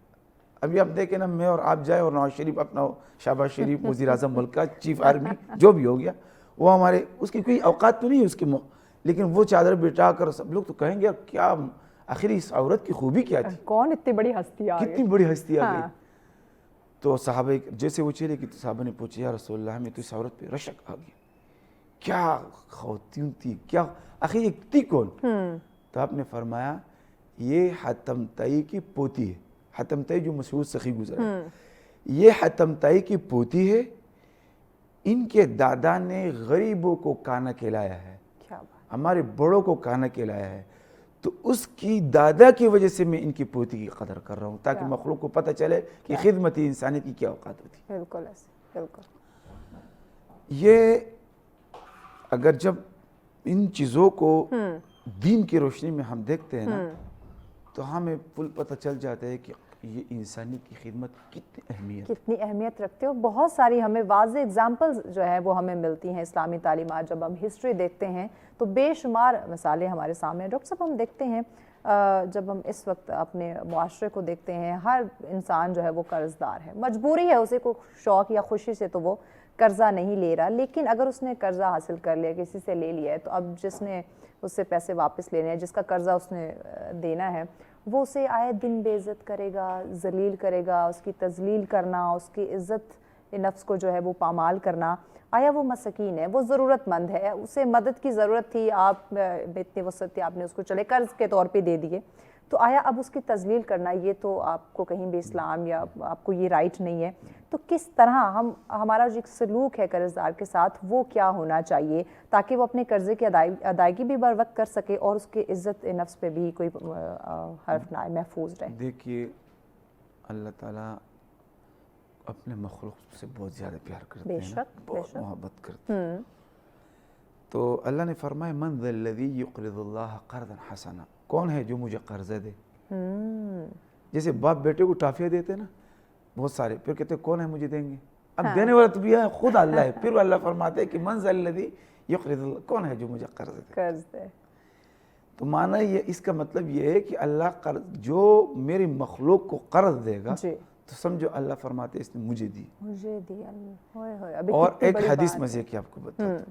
ابھی آپ دیکھیں نا، میں اور آپ جائے اور نواز شریف اپنا شہباز شریف وزیر اعظم ملک کا چیف آرمی جو بھی ہو گیا، وہ ہمارے اس کی کوئی اوقات تو نہیں ہے اس کی، لیکن وہ چادر بٹھا کر سب لوگ تو کہیں گے کیا آخر اس عورت کی خوبی کیا تھی، کون اتنی بڑی ہستی آ گئی، کتنی بڑی ہستی آ گئی. تو صحابہ جیسے وہ چلے گی تو صحابہ نے پوچھا یا رسول اللہ ہمیں تو اس عورت پہ رشک آ گیا، کیا خواتین تھی، کیا آخر یہ تھی کون؟ تو آپ نے فرمایا یہ حاتم طائی کی پوتی ہے. حاتم طائی جو مشہور سخی گزرا ہے، یہ حاتم طائی کی پوتی ہے، ان کے دادا نے غریبوں کو کھانا کھلایا ہے، ہمارے بڑوں کو کھانا کھلایا ہے، تو اس کی دادا کی وجہ سے میں ان کی پوتی کی قدر کر رہا ہوں تاکہ مخلوق کو پتہ چلے کہ خدمتی انسانیت کی کیا اوقات ہوتی ہے. بالکل ایسے. بالکل. یہ اگر جب ان چیزوں کو دین کی روشنی میں ہم دیکھتے ہیں نا تو ہمیں پل پتہ چل جاتا ہے کہ یہ انسانیت کی خدمت کتنی اہمیت رکھتے ہو. بہت ساری ہمیں واضح اگزامپلز جو ہے وہ ہمیں ملتی ہیں اسلامی تعلیمات. جب ہم ہسٹری دیکھتے ہیں تو بے شمار مثالیں ہمارے سامنے. ڈاکٹر صاحب ہم دیکھتے ہیں جب ہم اس وقت اپنے معاشرے کو دیکھتے ہیں، ہر انسان جو ہے وہ قرض دار ہے، مجبوری ہے اسے، کوئی شوق یا خوشی سے تو وہ قرضہ نہیں لے رہا، لیکن اگر اس نے قرضہ حاصل کر لیا، کسی سے لے لیا ہے، تو اب جس نے اس سے پیسے واپس لینے ہیں، جس کا قرضہ اس نے دینا ہے، وہ اسے آئے دن بے عزت کرے گا، ذلیل کرے گا. اس کی تذلیل کرنا، اس کی عزت نفس کو جو ہے وہ پامال کرنا. آیا وہ مسکین ہے، وہ ضرورت مند ہے، اسے مدد کی ضرورت تھی، آپ اتنی وسعت تھی، آپ نے اس کو چلے قرض کے طور پہ دے دیے، تو آیا اب اس کی تذلیل کرنا یہ تو آپ کو کہیں بھی اسلام یا آپ کو یہ رائٹ نہیں ہے. تو کس طرح ہمارا جو سلوک ہے قرض دار کے ساتھ وہ کیا ہونا چاہیے تاکہ وہ اپنے قرضے کی ادائیگی بھی بر وقت کر سکے اور اس کی عزت نفس پہ بھی کوئی حرف نہ آئے، محفوظ رہے. دیکھیے اللہ تعالیٰ اپنے مخلوق سے بہت زیادہ پیار کرتے ہیں، بہت محبت کرتے ہیں. تو اللہ نے فرمایا من ذا الذی یقرض اللہ قرضا حسنا، کون ہے جو مجھے قرضہ دے. جیسے باپ بیٹے کو ٹافیاں دیتے نا بہت سارے، پھر کہتے کون ہے مجھے دیں گے، اب دینے والا تو بھی ہے خود اللہ ہے. پھر اللہ فرماتے ہیں کہ من ذا الذی یقرض اللہ، کون ہے جو مجھے قرض دے. تو معنی یہ، اس کا مطلب یہ ہے کہ اللہ جو میری مخلوق کو قرض دے گا تو سمجھو اللہ فرماتے اس نے مجھے دی. اور ایک حدیث مزے کی آپ کو بتاتا ہوں.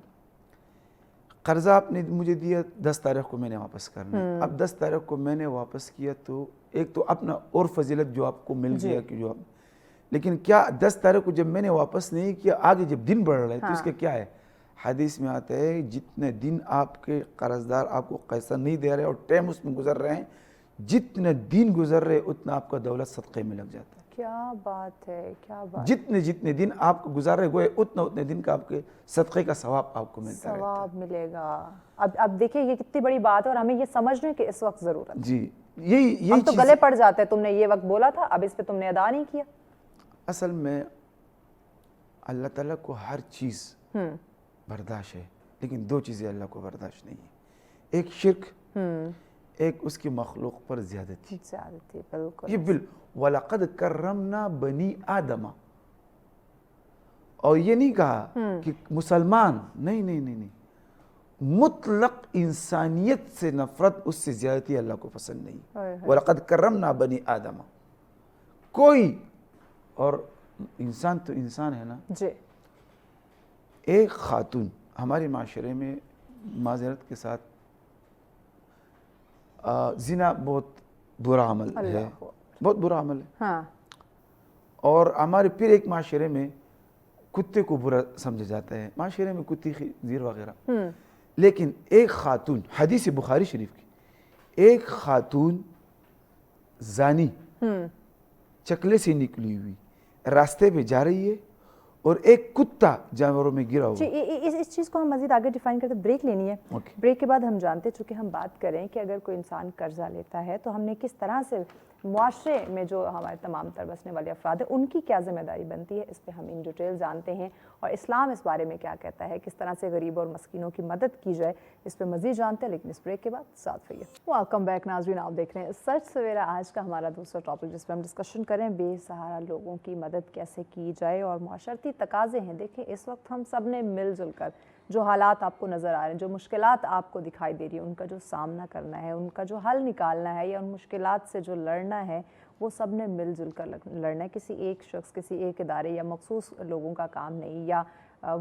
قرضہ آپ نے مجھے دیا 10 تاریخ کو میں نے واپس کرنا ہے. اب 10 تاریخ کو میں نے واپس کیا تو ایک تو اپنا اور فضیلت جو آپ کو مل گیا کہ جو، لیکن کیا 10 تاریخ کو جب میں نے واپس نہیں کیا، آگے جب دن بڑھ رہا ہے تو اس کا کیا ہے، حدیث میں آتا ہے جتنے دن آپ کے قرض دار آپ کو پیسہ نہیں دے رہے اور ٹائم اس میں گزر رہے ہیں، جتنے دن گزر رہے اتنا آپ کا دولت صدقے میں لگ جاتا ہے. کیا بات ہے، کیا بات. جتنے دن آپ کو گزارے ہوئے اتنے دن کا آپ کے صدقے کا ثواب آپ کو ملتا ہے، ثواب ملے گا. اب دیکھیں یہ کتنی بڑی بات ہے اور ہمیں یہ سمجھنے کی اس وقت ضرورت ہے. جی یہی ہم تو چیز گلے پڑ جاتے ہیں، تم نے یہ وقت بولا تھا اب اس پہ تم نے ادا نہیں کیا. اصل میں اللہ تعالیٰ کو ہر چیز برداشت ہے، لیکن دو چیزیں اللہ کو برداشت نہیں ہے، ایک شرک، ایک اس کی مخلوق پر زیادتی. بالکل. یہ وَلَقَدْ كَرَّمْنَا بَنِي آدَمَ، اور یہ نہیں کہا کہ مسلمان، نہیں، مطلق انسانیت سے نفرت، اس سے زیادتی اللہ کو پسند نہیں. وَلَقَدْ كَرَّمْنَا بَنِي آدَمَ، کوئی، اور انسان تو انسان ہے نا. جی. ایک خاتون ہمارے معاشرے میں معذرت کے ساتھ زنا بہت برا عمل ہے، بہت برا عمل ہے. ہاں. اور ہمارے پھر ایک معاشرے میں کتے کو برا سمجھا جاتا ہے، معاشرے میں کتی خنزیر وغیرہ. لیکن ایک خاتون، حدیث بخاری شریف کی، ایک خاتون زانی چکلے سے نکلی ہوئی راستے پہ جا رہی ہے، اور ایک کتا جانوروں میں گرا ہوا. اس چیز کو ہم مزید آگے ڈیفائن کرتے، بریک لینی ہے. بریک کے بعد ہم جانتے، چونکہ ہم بات کریں کہ اگر کوئی انسان قرضہ لیتا ہے تو ہم نے کس طرح سے معاشرے میں جو ہمارے تمام تر بسنے والے افراد ہیں ان کی کیا ذمہ داری بنتی ہے، اس پہ ہم ان ڈیٹیل جانتے ہیں، اور اسلام اس بارے میں کیا کہتا ہے، کس طرح سے غریب اور مسکینوں کی مدد کی جائے، اس پہ مزید جانتے ہیں. لیکن اس بریک کے بعد ساتھ رہیے. ویلکم بیک ناظرین، آپ دیکھ رہے ہیں سچ سویرا. آج کا ہمارا دوسرا ٹاپک جس پہ ہم ڈسکشن کریں بے سہارا لوگوں کی مدد کیسے کی جائے اور معاشرتی تقاضے ہیں. دیکھیں اس وقت ہم سب نے مل جل کر جو حالات آپ کو نظر آ رہے ہیں، جو مشکلات آپ کو دکھائی دے رہی ہیں، ان کا جو سامنا کرنا ہے، ان کا جو حل نکالنا ہے، یا ان مشکلات سے جو لڑنا ہے، وہ سب نے مل جل کر لڑنا ہے. کسی ایک شخص، کسی ایک ادارے یا مخصوص لوگوں کا کام نہیں، یا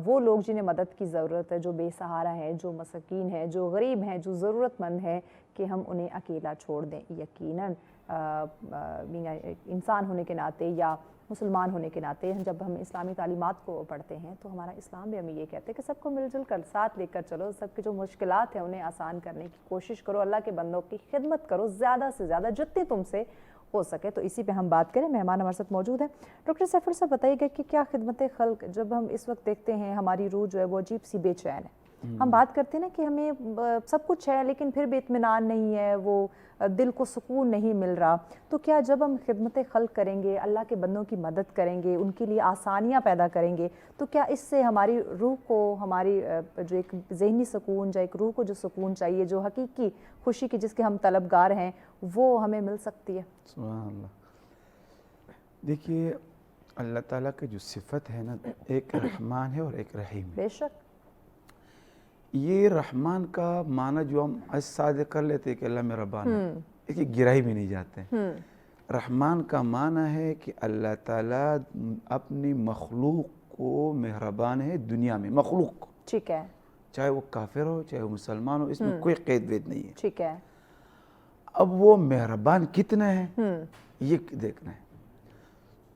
وہ لوگ جنہیں مدد کی ضرورت ہے، جو بے سہارا ہیں، جو مسکین ہیں، جو غریب ہیں، جو ضرورت مند ہیں، کہ ہم انہیں اکیلا چھوڑ دیں. یقیناً انسان ہونے کے ناطے یا مسلمان ہونے کے ناطے جب ہم اسلامی تعلیمات کو پڑھتے ہیں تو ہمارا اسلام بھی ہمیں یہ کہتے ہیں کہ سب کو مل جل کر ساتھ لے کر چلو، سب کی جو مشکلات ہیں انہیں آسان کرنے کی کوشش کرو، اللہ کے بندوں کی خدمت کرو زیادہ سے زیادہ جتنی تم سے ہو سکے. تو اسی پہ ہم بات کریں. مہمان ہمارے ساتھ موجود ہیں ڈاکٹر سیفر صاحب. بتائیے گا کہ کیا خدمت خلق، جب ہم اس وقت دیکھتے ہیں ہماری روح جو ہے وہ عجیب سی بے چین ہے. ہم بات کرتے ہیں نا کہ ہمیں سب کچھ ہے لیکن پھر بھی اطمینان نہیں ہے، وہ دل کو سکون نہیں مل رہا. تو کیا جب ہم خدمت خلق کریں گے، اللہ کے بندوں کی مدد کریں گے، ان کے لیے آسانیاں پیدا کریں گے، تو کیا اس سے ہماری روح کو، ہماری جو ایک ذہنی سکون، جو ایک روح کو جو سکون چاہیے، جو حقیقی خوشی کی جس کے ہم طلبگار ہیں، وہ ہمیں مل سکتی ہے؟ سبحان اللہ. دیکھیے اللہ تعالیٰ کی جو صفت ہے نا، ایک رحمان ہے اور ایک رحیم ہے. بے شک. یہ رحمان کا معنی جو ہم سادہ کر لیتے ہیں کہ اللہ مہربان ہے، اس کی گہرائی میں نہیں جاتے. رحمان کا معنی ہے کہ اللہ تعالیٰ اپنی مخلوق کو مہربان ہے دنیا میں، مخلوق کو. ٹھیک ہے. چاہے وہ کافر ہو چاہے وہ مسلمان ہو، اس میں کوئی قید وید نہیں ہے. ٹھیک ہے. اب وہ مہربان کتنا ہے یہ دیکھنا ہے.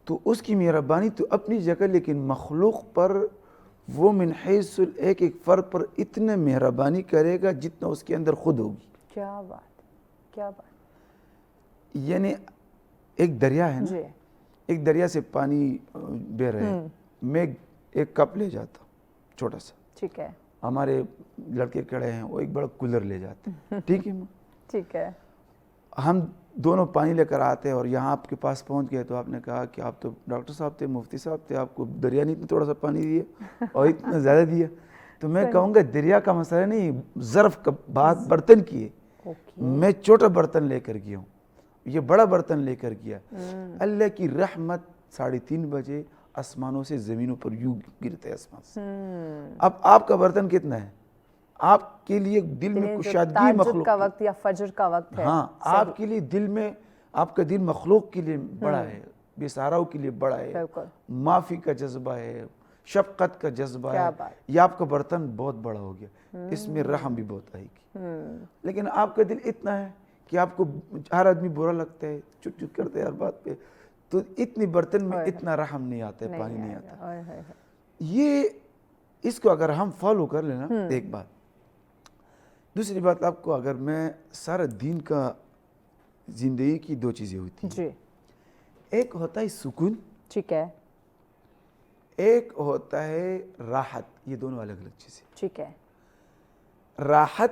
تو اس کی مہربانی تو اپنی جگہ، لیکن مخلوق پر وہ من حیث ایک ایک فرد پر اتنے مہربانی کرے گا جتنا اس کے اندر خود ہوگی. کیا بات، کیا بات. یعنی ایک دریا ہے نا، جی. ایک دریا سے پانی بہہ رہا ہے، میں ایک کپ لے جاتا ہوں چھوٹا سا. ٹھیک ہے. ہمارے لڑکے کھڑے ہیں، وہ ایک بڑا کولر لے جاتے ہیں. ٹھیک ہے. ٹھیک ہے. ہم دونوں پانی لے کر آتے ہیں اور یہاں آپ کے پاس پہنچ گئے تو آپ نے کہا کہ آپ تو ڈاکٹر صاحب تھے، مفتی صاحب تھے، آپ کو دریا نے اتنا تھوڑا سا پانی دیا اور اتنا زیادہ دیا. تو میں کہوں گا دریا کا مسئلہ نہیں، ظرف کا بات برتن کی ہے. میں چھوٹا برتن لے کر گیا ہوں، یہ بڑا برتن لے کر گیا. اللہ کی رحمت 3:30 بجے آسمانوں سے زمینوں پر یوں گرتے آسمان سے. اب آپ کا برتن کتنا ہے؟ آپ کے لیے دل میں کشادگی مخلوق کا وقت یا فجر کا وقت ہے. ہاں، آپ کے لیے دل میں، آپ کا دل مخلوق کے لیے بڑا ہے، بے سہاراؤں کے لیے بڑا ہے، معافی کا جذبہ ہے، شفقت کا جذبہ ہے. یہ آپ کا برتن بہت بڑا ہو گیا، اس میں رحم بھی بہت آئے گی. لیکن آپ کا دل اتنا ہے کہ آپ کو ہر آدمی برا لگتا ہے، چٹ چٹ کرتے ہیں ہر بات پہ، تو اتنی برتن میں اتنا رحم نہیں آتا ہے، پانی نہیں آتا. یہ اس کو اگر ہم فالو کر لینا، ایک بات. دوسری بات آپ کو اگر میں سارا دین کا، زندگی کی 2 چیزیں ہوتی ہیں. ایک ہوتا ہے سکون. ٹھیک ہے. ایک ہوتا ہے راحت. یہ دونوں الگ الگ چیزیں. ٹھیک ہے. راحت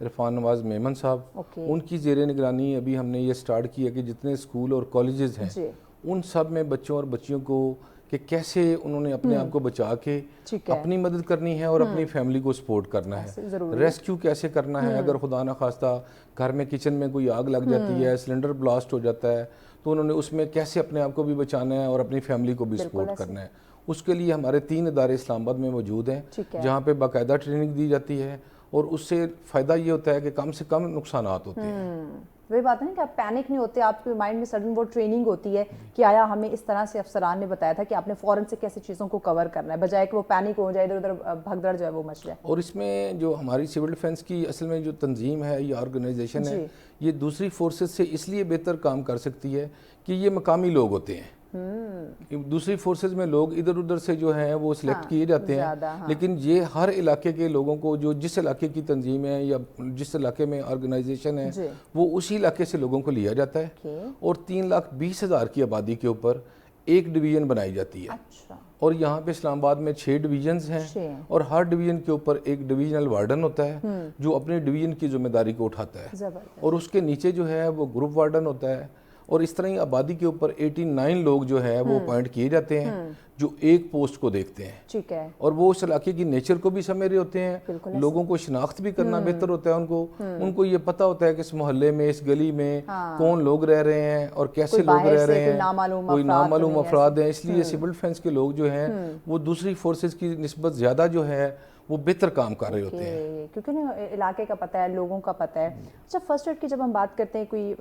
عرفان نواز میمن صاحب، ان کی زیر نگرانی ابھی ہم نے یہ سٹارٹ کیا کہ جتنے اسکول اور کالجز ہیں ان سب میں بچوں اور بچیوں کو کہ کیسے انہوں نے اپنے آپ کو بچا کے اپنی مدد کرنی ہے اور اپنی فیملی کو سپورٹ کرنا ہے، ریسکیو کیسے کرنا ہے، اگر خدا نخواستہ گھر میں کچن میں کوئی آگ لگ جاتی ہے، سلنڈر بلاسٹ ہو جاتا ہے، تو انہوں نے اس میں کیسے اپنے آپ کو بھی بچانا ہے اور اپنی فیملی کو بھی سپورٹ کرنا ہے۔ اس کے لیے ہمارے 3 ادارے اسلام آباد میں موجود ہیں جہاں پہ باقاعدہ ٹریننگ دی جاتی ہے، اور اس سے فائدہ یہ ہوتا ہے کہ کم سے کم نقصانات ہوتے ہیں۔ وہی بات ہے نا کہ آپ پینک نہیں ہوتے، آپ کے مائنڈ میں سڈن وہ ٹریننگ ہوتی ہے کہ آیا ہمیں اس طرح سے افسران نے بتایا تھا کہ آپ نے فوراً سے کیسے چیزوں کو کور کرنا ہے، بجائے کہ وہ پینک ہو جائے، ادھر ادھر بھگدڑ جو ہے وہ مچ جائے۔ اور اس میں جو ہماری سول ڈیفنس کی اصل میں جو تنظیم ہے یا آرگنائزیشن ہے، یہ دوسری فورسز سے اس لیے بہتر کام کر سکتی ہے کہ یہ مقامی لوگ ہوتے ہیں۔ دوسری فورسز میں لوگ ادھر ادھر سے جو ہیں وہ سلیکٹ کیے جاتے ہیں، لیکن یہ ہر علاقے کے لوگوں کو جو جس علاقے کی تنظیم ہے یا جس علاقے میں آرگنائزیشن ہے وہ اسی علاقے سے لوگوں کو لیا جاتا ہے، اور 3,20,000 کی آبادی کے اوپر ایک ڈویژن بنائی جاتی ہے، اور یہاں پہ اسلام آباد میں 6 ڈویژنز ہیں، اور ہر ڈویژن کے اوپر ایک ڈویژنل وارڈن ہوتا ہے جو اپنے ڈویژن کی ذمہ داری کو اٹھاتا ہے، اور اس کے نیچے جو ہے وہ گروپ وارڈن ہوتا ہے، اور اس طرح ہی آبادی کے اوپر 89 لوگ جو ہے وہ اپوائنٹ کیے جاتے ہیں جو ایک پوسٹ کو دیکھتے ہیں، ٹھیک ہے، اور وہ اس علاقے کی نیچر کو بھی سمجھ رہے ہوتے ہیں، لوگوں کو شناخت بھی کرنا بہتر ہوتا ہے، ان کو یہ پتہ ہوتا ہے کہ اس محلے میں اس گلی میں کون لوگ رہ رہے ہیں اور کیسے لوگ رہ رہے ہیں، کوئی نامعلوم افراد ہیں، اس لیے سول ڈیفنس کے لوگ جو ہیں وہ دوسری فورسز کی نسبت زیادہ جو ہے وہ بہتر کام کر رہے ہوتے ہیں، کیونکہ علاقے کا پتہ ہے، لوگوں کا پتہ ہے۔ اچھا، فرسٹ ایڈ کی جب ہم بات کرتے ہیں، کوئی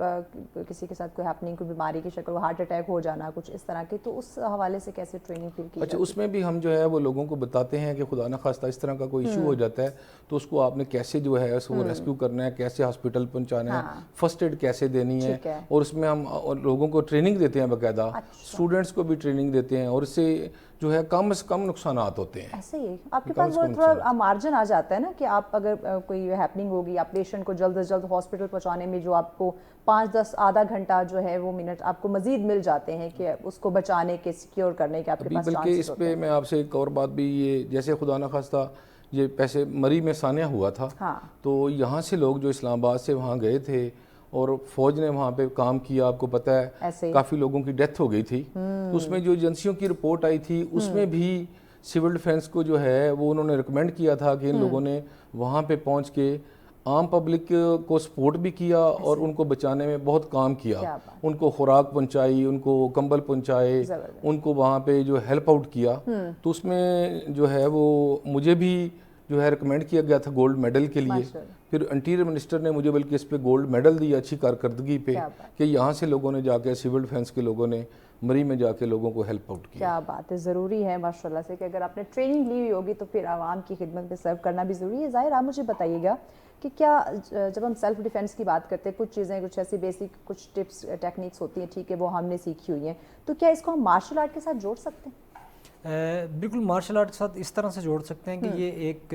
کسی کے ساتھ کوئی ہیپننگ، کوئی بیماری کی شکل، ہارٹ اٹیک ہو جانا، کچھ اس طرح کی، تو اس حوالے سے کیسے ٹریننگ پھر کی؟ اچھا، اس میں بھی ہم جو ہے وہ لوگوں کو بتاتے ہیں کہ خدا نخواستہ اس طرح کا کوئی ایشو ہو جاتا ہے تو اس کو آپ نے کیسے جو ہے اس کو ریسکیو کرنا ہے، کیسے ہاسپٹل پہنچانا ہے، فرسٹ ایڈ کیسے دینی ہے، اور اس میں ہم لوگوں کو ٹریننگ دیتے ہیں، باقاعدہ اسٹوڈنٹس کو بھی ٹریننگ دیتے ہیں، اور اس سے جو ہے کم سے کم نقصانات ہوتے ہیں۔ ایسے ہی آپ کے پاس وہ تھوڑا مارجن آ جاتا ہے نا کہ آپ اگر کوئی ہیپننگ ہوگی، آپ پیشنٹ کو جلد از جلد ہاسپٹل پہنچانے میں جو آپ کو 5-10 آدھا گھنٹہ جو ہے وہ منٹ آپ کو مزید مل جاتے ہیں کہ اس کو بچانے کے، سیکیور کرنے کے آپ کے پاس چانسز ہوتے ہیں۔ بلکہ اس پہ میں آپ سے ایک اور بات بھی، یہ جیسے خدا نخواستہ یہ پیسے مری میں سانحہ ہوا تھا، تو یہاں سے لوگ جو اسلام آباد سے وہاں گئے تھے اور فوج نے وہاں پہ کام کیا، آپ کو پتہ ہے کافی لوگوں کی ڈیتھ ہو گئی تھی، تو اس میں جو ایجنسیوں کی رپورٹ آئی تھی اس میں بھی سول ڈیفنس کو جو ہے وہ انہوں نے ریکمینڈ کیا تھا کہ ان لوگوں نے وہاں پہ پہنچ کے عام پبلک کو سپورٹ بھی کیا اور ان کو بچانے میں بہت کام کیا، ان کو خوراک پہنچائی، ان کو کمبل پہنچائے، ان کو وہاں پہ جو ہیلپ آؤٹ کیا، تو اس میں جو ہے وہ مجھے بھی جو ہے ریکمینڈ کیا گیا تھا گولڈ میڈل کے لیے، پھر انٹیریئر منسٹر نے مجھے بلکہ اس پہ گولڈ میڈل دیا اچھی کارکردگی پہ کہ یہاں سے لوگوں نے جا کے سول ڈیفنس کے لوگوں نے مری میں جا کے لوگوں کو ہیلپ آؤٹ کیا۔ کیا بات ہے، ضروری ہے ماشاءاللہ سے کہ اگر آپ نے ٹریننگ لی ہوئی ہوگی تو پھر عوام کی خدمت میں سرو کرنا بھی ضروری ہے۔ ظاہر آپ مجھے بتائیے گا کہ کیا جب ہم سیلف ڈیفینس کی بات کرتے ہیں، کچھ چیزیں، کچھ ایسی بیسک کچھ ٹپس ٹیکنیکس ہوتی ہیں، ٹھیک ہے، وہ ہم نے سیکھی ہوئی ہیں، تو کیا اس کو ہم مارشل آرٹ کے ساتھ جوڑ سکتے ہیں؟ بالکل، مارشل آرٹ کے ساتھ اس طرح سے جوڑ سکتے ہیں کہ یہ ایک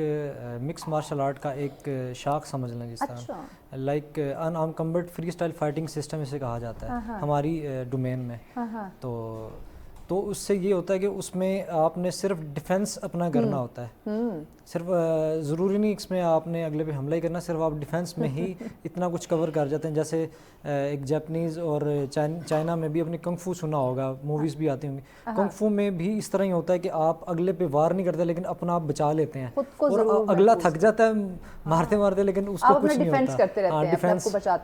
مکس مارشل آرٹ کا ایک شاخ سمجھ لیں، جس طرح لائک ان آرم کمبٹ فری اسٹائل فائٹنگ سسٹم اسے کہا جاتا ہے ہماری ڈومین میں۔ تو اس سے یہ ہوتا ہے کہ اس میں آپ نے صرف ڈیفینس اپنا کرنا ہوتا ہے، صرف ضروری نہیں اس میں آپ نے اگلے پہ حملہ ہی کرنا، صرف آپ ڈیفینس میں ہی اتنا کچھ کور کر جاتے ہیں۔ جیسے ایک جاپنیز اور چائنا میں بھی اپنی کنگ فو سنا ہوگا، موویز بھی آتی ہوں گی، کنگ فو میں بھی اس طرح ہی ہوتا ہے کہ آپ اگلے پہ وار نہیں کرتے لیکن اپنا آپ بچا لیتے ہیں، اور اگلا تھک جاتا ہے مارتے مارتے لیکن اس کو کچھ نہیں ہوتا۔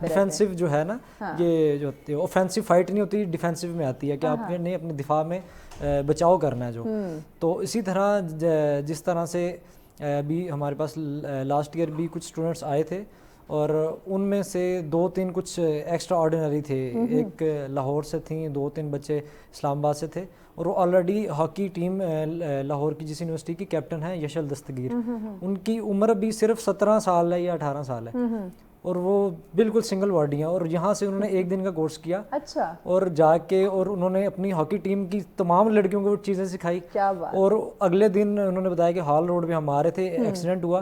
ڈیفینسو جو ہے نا، یہ جو ہوتی ہے اوفینسو فائٹ نہیں ہوتی، ڈیفینسو میں آتی ہے کہ آپ نے اپنے دفاع میں بچاؤ کرنا ہے جو۔ تو اسی طرح جس طرح سے ابھی ہمارے پاس لاسٹ ایئر بھی کچھ اسٹوڈنٹس آئے تھے اور ان میں سے 2-3 کچھ ایکسٹرا آرڈینری تھے، ایک لاہور سے تھیں، 2-3 بچے اسلام آباد سے تھے، اور وہ آلریڈی ہاکی ٹیم لاہور کی جس یونیورسٹی کی کیپٹن ہیں یشل دستگیر، ان کی عمر بھی صرف 17 سال ہے یا 18 سال ہے، اور وہ بالکل سنگل باڈی ہیں، اور یہاں سے انہوں نے 1 دن کا کورس کیا اور جا کے اور انہوں نے اپنی ہاکی ٹیم کی تمام لڑکیوں کو چیزیں سکھائی، اور اگلے دن انہوں نے بتایا کہ ہال روڈ پہ ہم آ رہے تھے، ایکسیڈنٹ ہوا،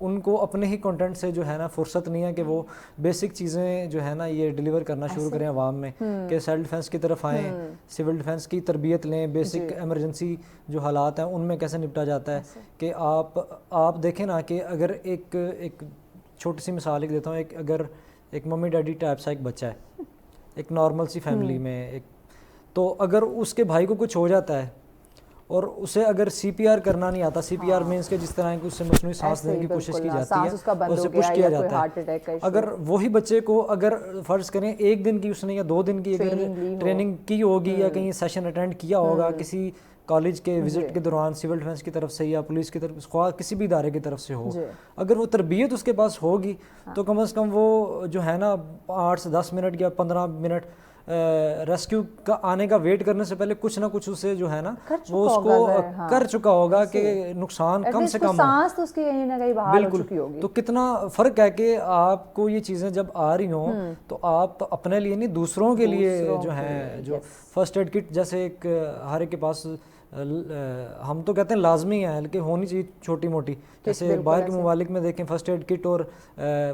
ان کو اپنے ہی کنٹینٹ سے جو ہے نا فرصت نہیں ہے کہ وہ بیسک چیزیں جو ہے نا یہ ڈیلیور کرنا شروع کریں عوام میں, کہ سیلف ڈیفینس کی طرف آئیں, سول ڈیفینس کی تربیت لیں, بیسک ایمرجنسی جو حالات ہیں ان میں کیسے نپٹا جاتا ہے. کہ آپ دیکھیں نا کہ اگر ایک چھوٹی سی مثال ایک دیتا ہوں, اگر ایک ممی ڈیڈی ٹائپ سا ایک بچہ ہے ایک نارمل سی فیملی میں, تو اگر اس کے بھائی کو کچھ ہو جاتا ہے اور اسے اگر سی پی آر کرنا نہیں آتا, سی پی آر مینس کہ جس طرح کہ اس سے مصنوعی سانس دینے کی کوشش کی جاتی ہے, اسے پش کیا جاتا ہے, اگر وہی بچے کو اگر فرض کریں ایک دن کی اس نے یا 2 دن کی اگر ٹریننگ کی ہوگی یا کہیں سیشن اٹینڈ کیا ہوگا کسی کالج کے وزٹ کے دوران سول ڈیفینس کی طرف سے یا پولیس کی طرف خواہ کسی بھی ادارے کی طرف سے ہو, اگر وہ تربیت اس کے پاس ہوگی تو کم از کم وہ جو ہے نا 8 سے 10 منٹ یا 15 منٹ ریسکیو کا آنے کا ویٹ کرنے سے پہلے کچھ نہ کچھ اسے جو ہے نا وہ اس کو کر چکا ہوگا کہ نقصان کم سے کم ہو. بالکل. تو کتنا فرق ہے کہ آپ کو یہ چیزیں جب آ رہی ہوں تو آپ اپنے لیے نہیں دوسروں کے لیے جو ہے جو فرسٹ ایڈ کٹ جیسے ایک ہر ایک کے پاس ہم تو کہتے ہیں لازمی ہے کہ ہونی چاہیے چھوٹی موٹی, جیسے باہر کے ممالک میں دیکھیں فرسٹ ایڈ کٹ اور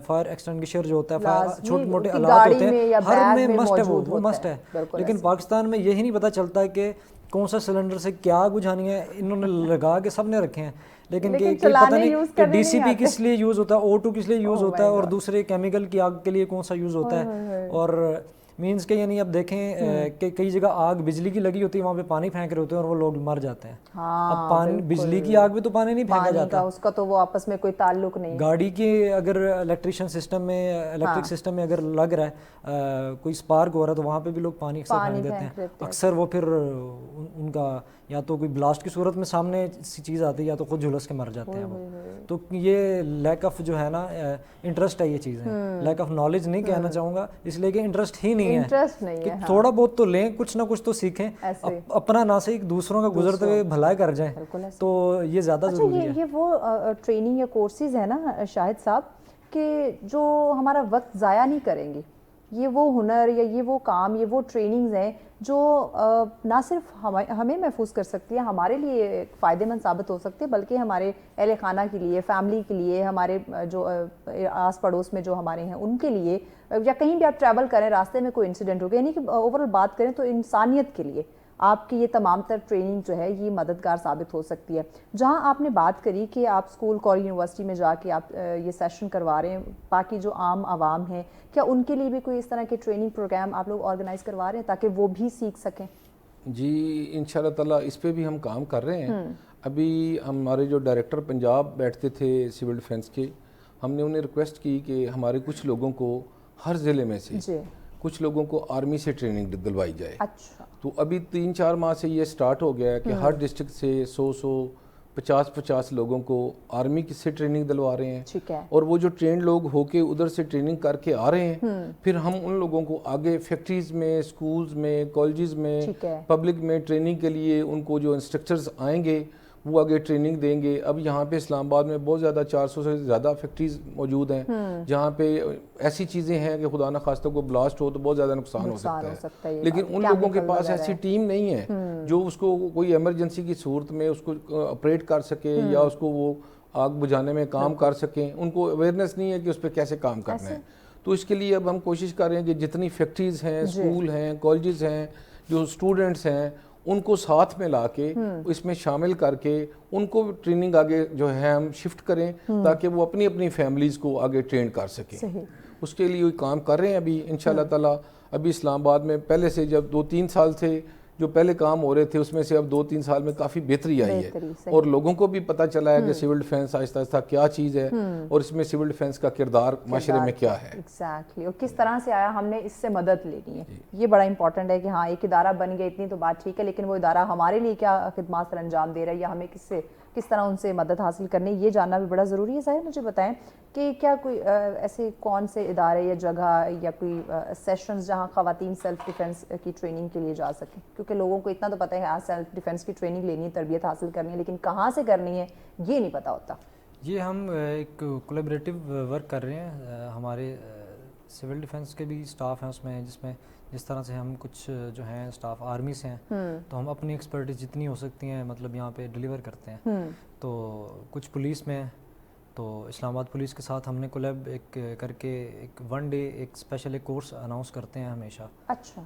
فائر ایکسٹنگشر جو ہوتا ہے چھوٹے موٹے آلات ہوتے ہیں ہر میں مسٹ ہے, وہ مسٹ ہے. لیکن پاکستان میں یہی نہیں پتہ چلتا کہ کون سا سلنڈر سے کیا آگ بجھانی ہے, انہوں نے لگا کے سب نے رکھے ہیں لیکن پتہ نہیں کہ ڈی سی پی کس لیے یوز ہوتا ہے, O2 کس لیے یوز ہوتا ہے اور دوسرے کیمیکل کی آگ کے لیے کون سا یوز ہوتا ہے. اور مینس کہ یعنی اب دیکھیں کہ کئی جگہ آگ بجلی کی لگی ہوتی ہے وہاں پہ پانی پھینک رہے ہوتے ہیں اور وہ لوگ مر جاتے ہیں. اب پانی بجلی کی آگ میں تو پانی نہیں پھینکا جاتا, اس کا تو وہ آپس میں کوئی تعلق نہیں. گاڑی کے اگر الیکٹریشن سسٹم میں الیکٹرک سسٹم میں اگر لگ رہا ہے کوئی اسپارک ہو رہا ہے تو وہاں پہ بھی لوگ پانی اکثر پھینک دیتے ہیں. اکثر وہ پھر ان کا یا تو کوئی بلاسٹ کی صورت میں سامنے سی چیز آتی ہے یا تو خود جھلس کے مر جاتے ہیں وہ. تو یہ لیک آف جو ہے نا انٹرسٹ ہے, یہ چیزیں لیک آف نالج نہیں کہنا چاہوں گا اس لیے کہ انٹرسٹ ہی نہیں ہے کہ تھوڑا بہت تو لیں, کچھ نہ کچھ تو سیکھیں, اپنا نہ صحیح دوسروں کا گزرتے ہوئے بھلائی کر جائیں, تو یہ زیادہ ضروری ہے. یہ وہ ٹریننگ یا کورسز ہیں نا شاہد صاحب کہ جو ہمارا وقت ضائع نہیں کریں گے, یہ وہ ہنر یا یہ وہ کام یہ وہ ٹریننگز ہیں جو نہ صرف ہمیں محفوظ کر سکتی ہے, ہمارے لیے فائدہ مند ثابت ہو سکتے ہیں, بلکہ ہمارے اہل خانہ کے لیے, فیملی کے لیے, ہمارے جو آس پڑوس میں جو ہمارے ہیں ان کے لیے, یا کہیں بھی آپ ٹریول کریں راستے میں کوئی انسیڈنٹ ہو گیا, یعنی کہ اوور آل بات کریں تو انسانیت کے لیے آپ کی یہ تمام تر ٹریننگ جو ہے یہ مددگار ثابت ہو سکتی ہے. جہاں آپ نے بات کری کہ آپ اسکول کالج یونیورسٹی میں جا کے آپ یہ سیشن کروا رہے ہیں, باقی جو عام عوام ہیں کیا ان کے لیے بھی کوئی اس طرح کے ٹریننگ پروگرام آپ لوگ آرگنائز کروا رہے ہیں تاکہ وہ بھی سیکھ سکیں؟ جی انشاءاللہ تعالیٰ اس پہ بھی ہم کام کر رہے ہیں. ابھی ہمارے جو ڈائریکٹر پنجاب بیٹھتے تھے سول ڈیفینس کے, ہم نے انہیں ریکویسٹ کی کہ ہمارے کچھ لوگوں کو ہر ضلع میں سے کچھ لوگوں کو آرمی سے ٹریننگ دلوائی جائے. اچھا. تو ابھی 3-4 ماہ سے یہ سٹارٹ ہو گیا ہے کہ ہر ڈسٹرکٹ سے 100-50 لوگوں کو آرمی سے ٹریننگ دلوا رہے ہیں, اور وہ جو ٹرینڈ لوگ ہو کے ادھر سے ٹریننگ کر کے آ رہے ہیں, پھر ہم ان لوگوں کو آگے فیکٹریز میں, سکولز میں, کالجز میں, پبلک میں ٹریننگ کے لیے ان کو جو انسٹرکٹرز آئیں گے وہ آگے ٹریننگ دیں گے. اب یہاں پہ اسلام آباد میں بہت زیادہ 400 سے زیادہ فیکٹریز موجود ہیں جہاں پہ ایسی چیزیں ہیں کہ خدا نخواستہ کو بلاسٹ ہو تو بہت زیادہ نقصان ہو سکتا ہے, لیکن ان لوگوں کے پاس ایسی ٹیم نہیں ہے جو اس کو کوئی ایمرجنسی کی صورت میں اس کو آپریٹ کر سکے یا اس کو وہ آگ بجھانے میں کام کر سکیں. ان کو اویئرنیس نہیں ہے کہ اس پہ کیسے کام کرنا ہے. تو اس کے لیے اب ہم کوشش کر رہے ہیں کہ جتنی فیکٹریز ہیں, اسکول ہیں, کالجز ہیں, جو اسٹوڈنٹس ہیں, ان کو ساتھ میں لا کے اس میں شامل کر کے ان کو ٹریننگ آگے جو ہے ہم شفٹ کریں تاکہ وہ اپنی اپنی فیملیز کو آگے ٹرین کر سکیں. اس کے لیے کام کر رہے ہیں ابھی انشاءاللہ تعالیٰ. ابھی اسلام آباد میں پہلے سے جب 2-3 سال سے جو پہلے کام ہو رہے تھے اس میں سے اب 2-3 سال میں کافی بہتری آئی ہے, اور لوگوں کو بھی پتہ چلا ہے کہ سول ڈیفینس آہستہ آہستہ کیا چیز ہے اور اس میں سول ڈیفینس کا کردار معاشرے میں کیا ہے. ایگزیکٹلی, اور کس طرح سے آیا, ہم نے اس سے مدد لینی ہے. یہ بڑا امپورٹنٹ ہے کہ ہاں ایک ادارہ بن گیا اتنی تو بات ٹھیک ہے, لیکن وہ ادارہ ہمارے لیے کیا خدمات سر انجام دے رہا ہے یا ہمیں کس طرح ان سے مدد حاصل کرنی, یہ جاننا بھی بڑا ضروری ہے. ظاہر مجھے بتائیں کہ کیا کوئی ایسے کون سے ادارے یا جگہ یا کوئی سیشنز جہاں خواتین سیلف ڈیفینس کی ٹریننگ کے لیے جا سکیں, کیونکہ لوگوں کو اتنا تو پتہ ہے سیلف ڈیفینس کی ٹریننگ لینی ہے, تربیت حاصل کرنی ہے, لیکن کہاں سے کرنی ہے یہ نہیں پتہ ہوتا. یہ ہم ایک کولیبریٹو ورک کر رہے ہیں, ہمارے سول ڈیفینس کے بھی اسٹاف ہیں اس میں, جس طرح سے ہم کچھ جو ہیں اسٹاف آرمی سے ہیں تو ہم اپنی ایکسپرٹیز جتنی ہو سکتی ہیں مطلب یہاں پہ ڈیلیور کرتے ہیں. تو کچھ پولیس میں, تو اسلام آباد پولیس کے ساتھ ہم نے کولیب ایک کر کے ایک 1 ڈے ایک اسپیشل ایک کورس اناؤنس کرتے ہیں ہمیشہ. اچھا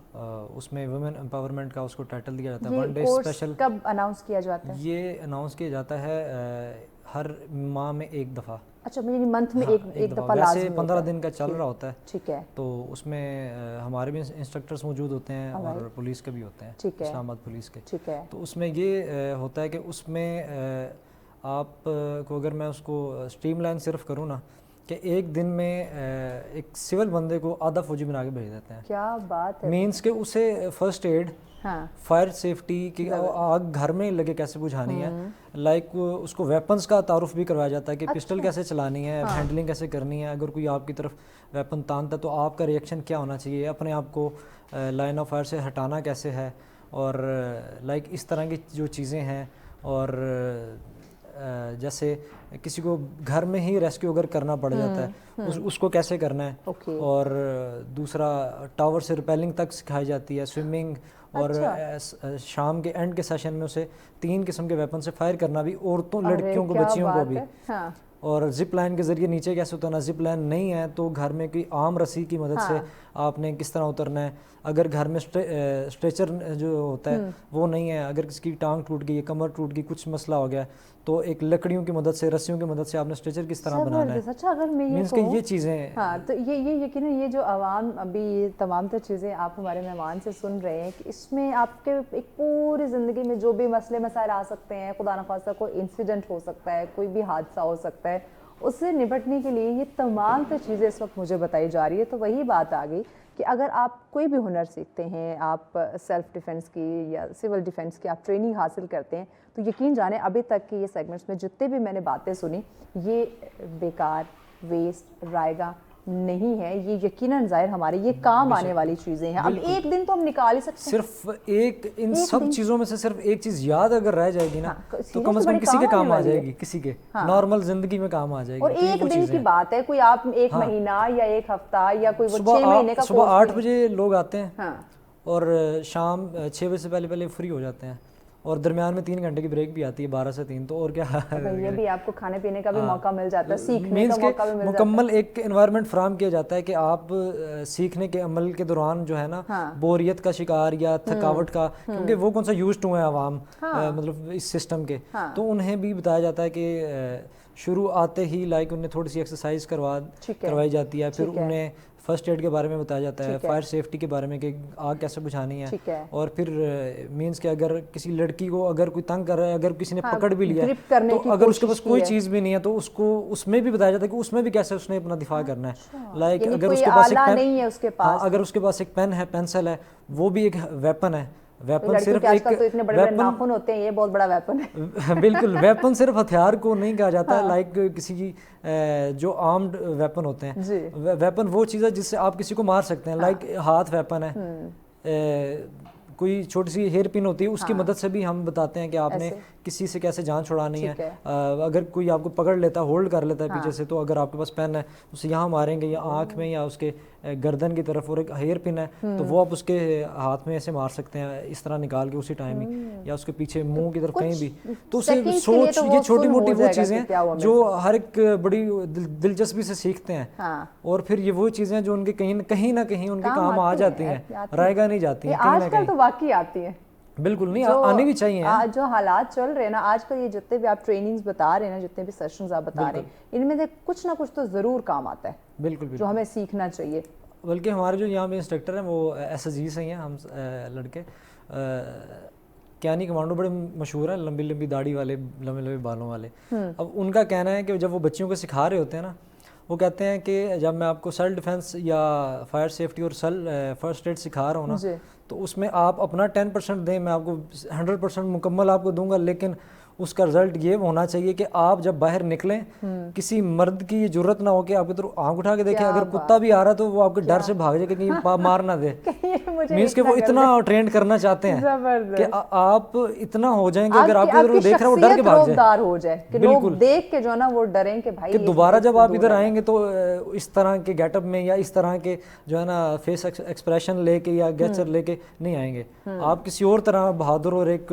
اس میں ویمن امپاورمنٹ کا اس کو ٹائٹل دیا جاتا ہے. 1 ڈے یہ اسپیشل کورس کب اناؤنس کیا جاتا ہے؟ یہ اناؤنس کیا جاتا ہے ہر ماہ میں ایک دفعہ. اچھا یعنی منتھ میں ایک دفعہ ویسے لازمی 15 دن کا چل رہا ہوتا ہے. ٹھیک ہے. تو اس میں ہمارے بھی انسٹرکٹرز موجود ہوتے ہیں اور پولیس کے بھی ہوتے ہیں, اسلام آباد پولیس کے. ٹھیک ہے. تو اس میں یہ ہوتا ہے کہ اس میں آپ کو اگر میں اس کو اسٹریم لائن صرف کروں نا کہ ایک دن میں ایک سول بندے کو آدھا فوجی بنا کے بھیج دیتے ہیں. کیا بات ہے. مینس کہ اسے فرسٹ ایڈ, فائر سیفٹی کی آگ گھر میں لگے کیسے بجھانی ہے, لائک اس کو ویپنز کا تعارف بھی کروایا جاتا ہے کہ پسٹل کیسے چلانی ہے, ہینڈلنگ کیسے کرنی ہے, اگر کوئی آپ کی طرف ویپن تانتا ہے تو آپ کا ریئیکشن کیا ہونا چاہیے, اپنے آپ کو لائن آف فائر سے ہٹانا کیسے ہے, اور لائک اس طرح کی جو چیزیں ہیں. اور جیسے کسی کو گھر میں ہی ریسکیو اگر کرنا پڑ جاتا ہے اس کو کیسے کرنا ہے. اور دوسرا ٹاور سے ریپیلنگ تک سکھائی جاتی ہے, سوئمنگ, اور شام کے اینڈ کے سیشن میں اسے 3 قسم کے ویپن سے فائر کرنا بھی, عورتوں لڑکیوں کو بچیوں کو بھی. اور زپ لائن کے ذریعے نیچے کیسے اترنا, زپ لائن نہیں ہے تو گھر میں کوئی عام رسی کی مدد سے آپ نے کس طرح اترنا ہے. اگر گھر میں اسٹریچر جو ہوتا ہے وہ نہیں ہے, اگر کسی کی ٹانگ ٹوٹ گئی, کمر ٹوٹ گئی, کچھ مسئلہ ہو گیا تو ایک لکڑیوں کی مدد سے, رسیوں کی مدد سے آپ نے اسٹریچر کس طرح بنانا ہے. اچھا اگر میں مینس کہ یہ چیزیں تو یہ یقیناً یہ جو عوام ابھی یہ تمام تر چیزیں آپ ہمارے مہمان سے سن رہے ہیں کہ اس میں آپ کے ایک پوری زندگی میں جو بھی مسئلے مسائل آ سکتے ہیں, خدا نخواستہ کوئی انسیڈنٹ ہو سکتا ہے, کوئی بھی حادثہ ہو سکتا ہے, اس سے نپٹنے کے لیے یہ تمام تر چیزیں اس وقت مجھے بتائی جا رہی ہے. تو وہی بات آ گئی کہ اگر آپ کوئی بھی ہنر سیکھتے ہیں, آپ سیلف ڈیفنس کی یا سول ڈیفنس کی آپ ٹریننگ حاصل کرتے ہیں, تو یقین جانیں ابھی تک کے یہ سیگمنٹس میں جتنے بھی میں نے باتیں سنی یہ بیکار, ویسٹ, رائگاں نہیں ہے. یہ یقیناً ظاہر ہمارے یہ کام آنے والی چیزیں ہیں. اب ایک دن تو ہم نکال ہی سکتے ہیں. صرف ایک ان سب چیزوں میں سے صرف ایک چیز یاد اگر رہ جائے گی نا تو کم از کم کسی کے کام آ جائے گی, کسی کے نارمل زندگی میں کام آ جائے گی. اور ایک دن کی بات ہے, کوئی آپ ایک مہینہ یا ایک ہفتہ یا کوئی 6 مہینے کا. صبح 8 بجے لوگ آتے ہیں اور شام 6 بجے سے پہلے فری ہو جاتے ہیں, اور درمیان میں 3 گھنٹے کی بریک بھی آتی ہے 12 سے 3. تو اور کیا یہ بھی آپ کو کھانے پینے کا بھی موقع مل جاتا ہے, سیکھنے کا موقع بھی مل جاتا ہے. مکمل ایک انوائرمنٹ فراہم کیا جاتا ہے کہ آپ سیکھنے کے عمل کے دوران جو ہے نا بوریت کا شکار یا تھکاوٹ کا, کیونکہ وہ کون سا یوزڈ ہوئے ہیں عوام مطلب اس سسٹم کے, تو انہیں بھی بتایا جاتا ہے کہ شروع آتے ہی لائک انہیں تھوڑی سی ایکسرسائز کروائی جاتی ہے, پھر انہیں فرسٹ ایڈ کے بارے میں بتایا جاتا ہے, فائر سیفٹی کے بارے میں کہ آگ کیسے بجھانی ہے, اور پھر مینس کہ اگر کسی لڑکی کو اگر کوئی تنگ کر رہا ہے, اگر کسی نے پکڑ بھی لیا تو اگر اس کے پاس کوئی چیز بھی نہیں ہے تو اس کو اس میں بھی بتایا جاتا ہے کہ اس میں بھی کیسے اس نے اپنا دفاع کرنا ہے. لائک اگر اس کے پاس اگر اس کے پاس ایک پین ہے, پینسل ہے, وہ بھی ایک ویپن ہے. ویپن صرف ایک ناخن ہوتے ہیں, یہ بہت بڑا ویپن ہے. بالکل, ویپن صرف ہتھیار کو نہیں کہا جاتا ہے, لائک کسی کی جو آرمڈ ویپن ہوتے ہیں, ویپن وہ چیز ہے جس سے آپ کسی کو مار سکتے ہیں. لائک ہاتھ ویپن ہے, کوئی چھوٹی سی ہیئر پن ہوتی ہے, اس کی مدد سے بھی ہم بتاتے ہیں کہ آپ نے کسی سے کیسے جان چھڑانی ہے. اگر کوئی آپ کو پکڑ لیتا ہے, ہولڈ کر لیتا ہے پیچھے سے, تو اگر آپ کے پاس پین ہے اسے یہاں ماریں گے یا آنکھ میں یا اس کے گردن کی طرف, اور ایک ہیئر پن ہے تو وہ آپ اس کے ہاتھ میں ایسے مار سکتے ہیں اس طرح نکال کے اسی ٹائم ہی, یا اس کے پیچھے منہ کی طرف کہیں بھی. تو اسے سوچ, یہ چھوٹی موٹی وہ چیزیں جو ہر ایک بڑی دلچسپی سے سیکھتے ہیں, اور پھر یہ وہ چیزیں جو ان کے کہیں نہ کہیں ان کے کام آ جاتی ہیں, رائے گا نہیں جاتی ہیں, آج کل تو واقعی آتی ہیں. بالکل نہیں, آنے بھی چاہیے. جو حالات چل رہے ہیں نا آج کل, یہ جتنے بھی آپ ٹریننگز بتا رہے ہیں نا, جتنے بھی سیشنز آپ بتا رہے ہیں, ان میں سے کچھ نہ کچھ تو ضرور کام آتا ہے. بالکل, جو ہمیں سیکھنا چاہیے. بلکہ ہمارے جو یہاں پہ انسٹرکٹر ہیں وہ ایس ایس جی سے ہی ہیں, ہم لڑکے کیانی کمانڈو بڑے مشہور ہیں, لمبی لمبی داڑھی والے, لمبے لمبے بالوں والے. اب ان کا کہنا ہے کہ جب وہ بچیوں کو سکھا رہے ہوتے ہیں نا, وہ کہتے ہیں کہ جب میں آپ کو سیلف ڈیفنس یا فائر سیفٹی اور فرسٹ ایڈ سکھا رہا ہوں نا, تو اس میں آپ اپنا 10% دیں, میں آپ کو 100% مکمل آپ کو دوں گا, لیکن اس کا رزلٹ یہ ہونا چاہیے کہ آپ جب باہر نکلیں کسی مرد کی یہ ضرورت نہ ہو کہ آپ کی طرف آنکھ اٹھا کے دیکھیں, اگر کتا بھی آ رہا تو وہ آپ کے ڈر سے بھاگ جائے کہ کہیں مار نہ دے. مینس کہ وہ اتنا ٹرینڈ کرنا چاہتے ہیں کہ آپ اتنا ہو جائیں کہ اگر آپ کی طرف دیکھ رہا وہ ڈر کے بھاگ جائے, کہ لوگ دیکھ کے جو ہے نا وہ ڈریں کہ بھائی, کہ دوبارہ جب آپ ادھر آئیں گے تو اس طرح کے گیٹ اپ میں یا اس طرح کے جو ہے نا فیس ایکسپریشن لے کے یا گیچر لے کے نہیں آئیں گے. آپ کسی اور طرح بہادر اور ایک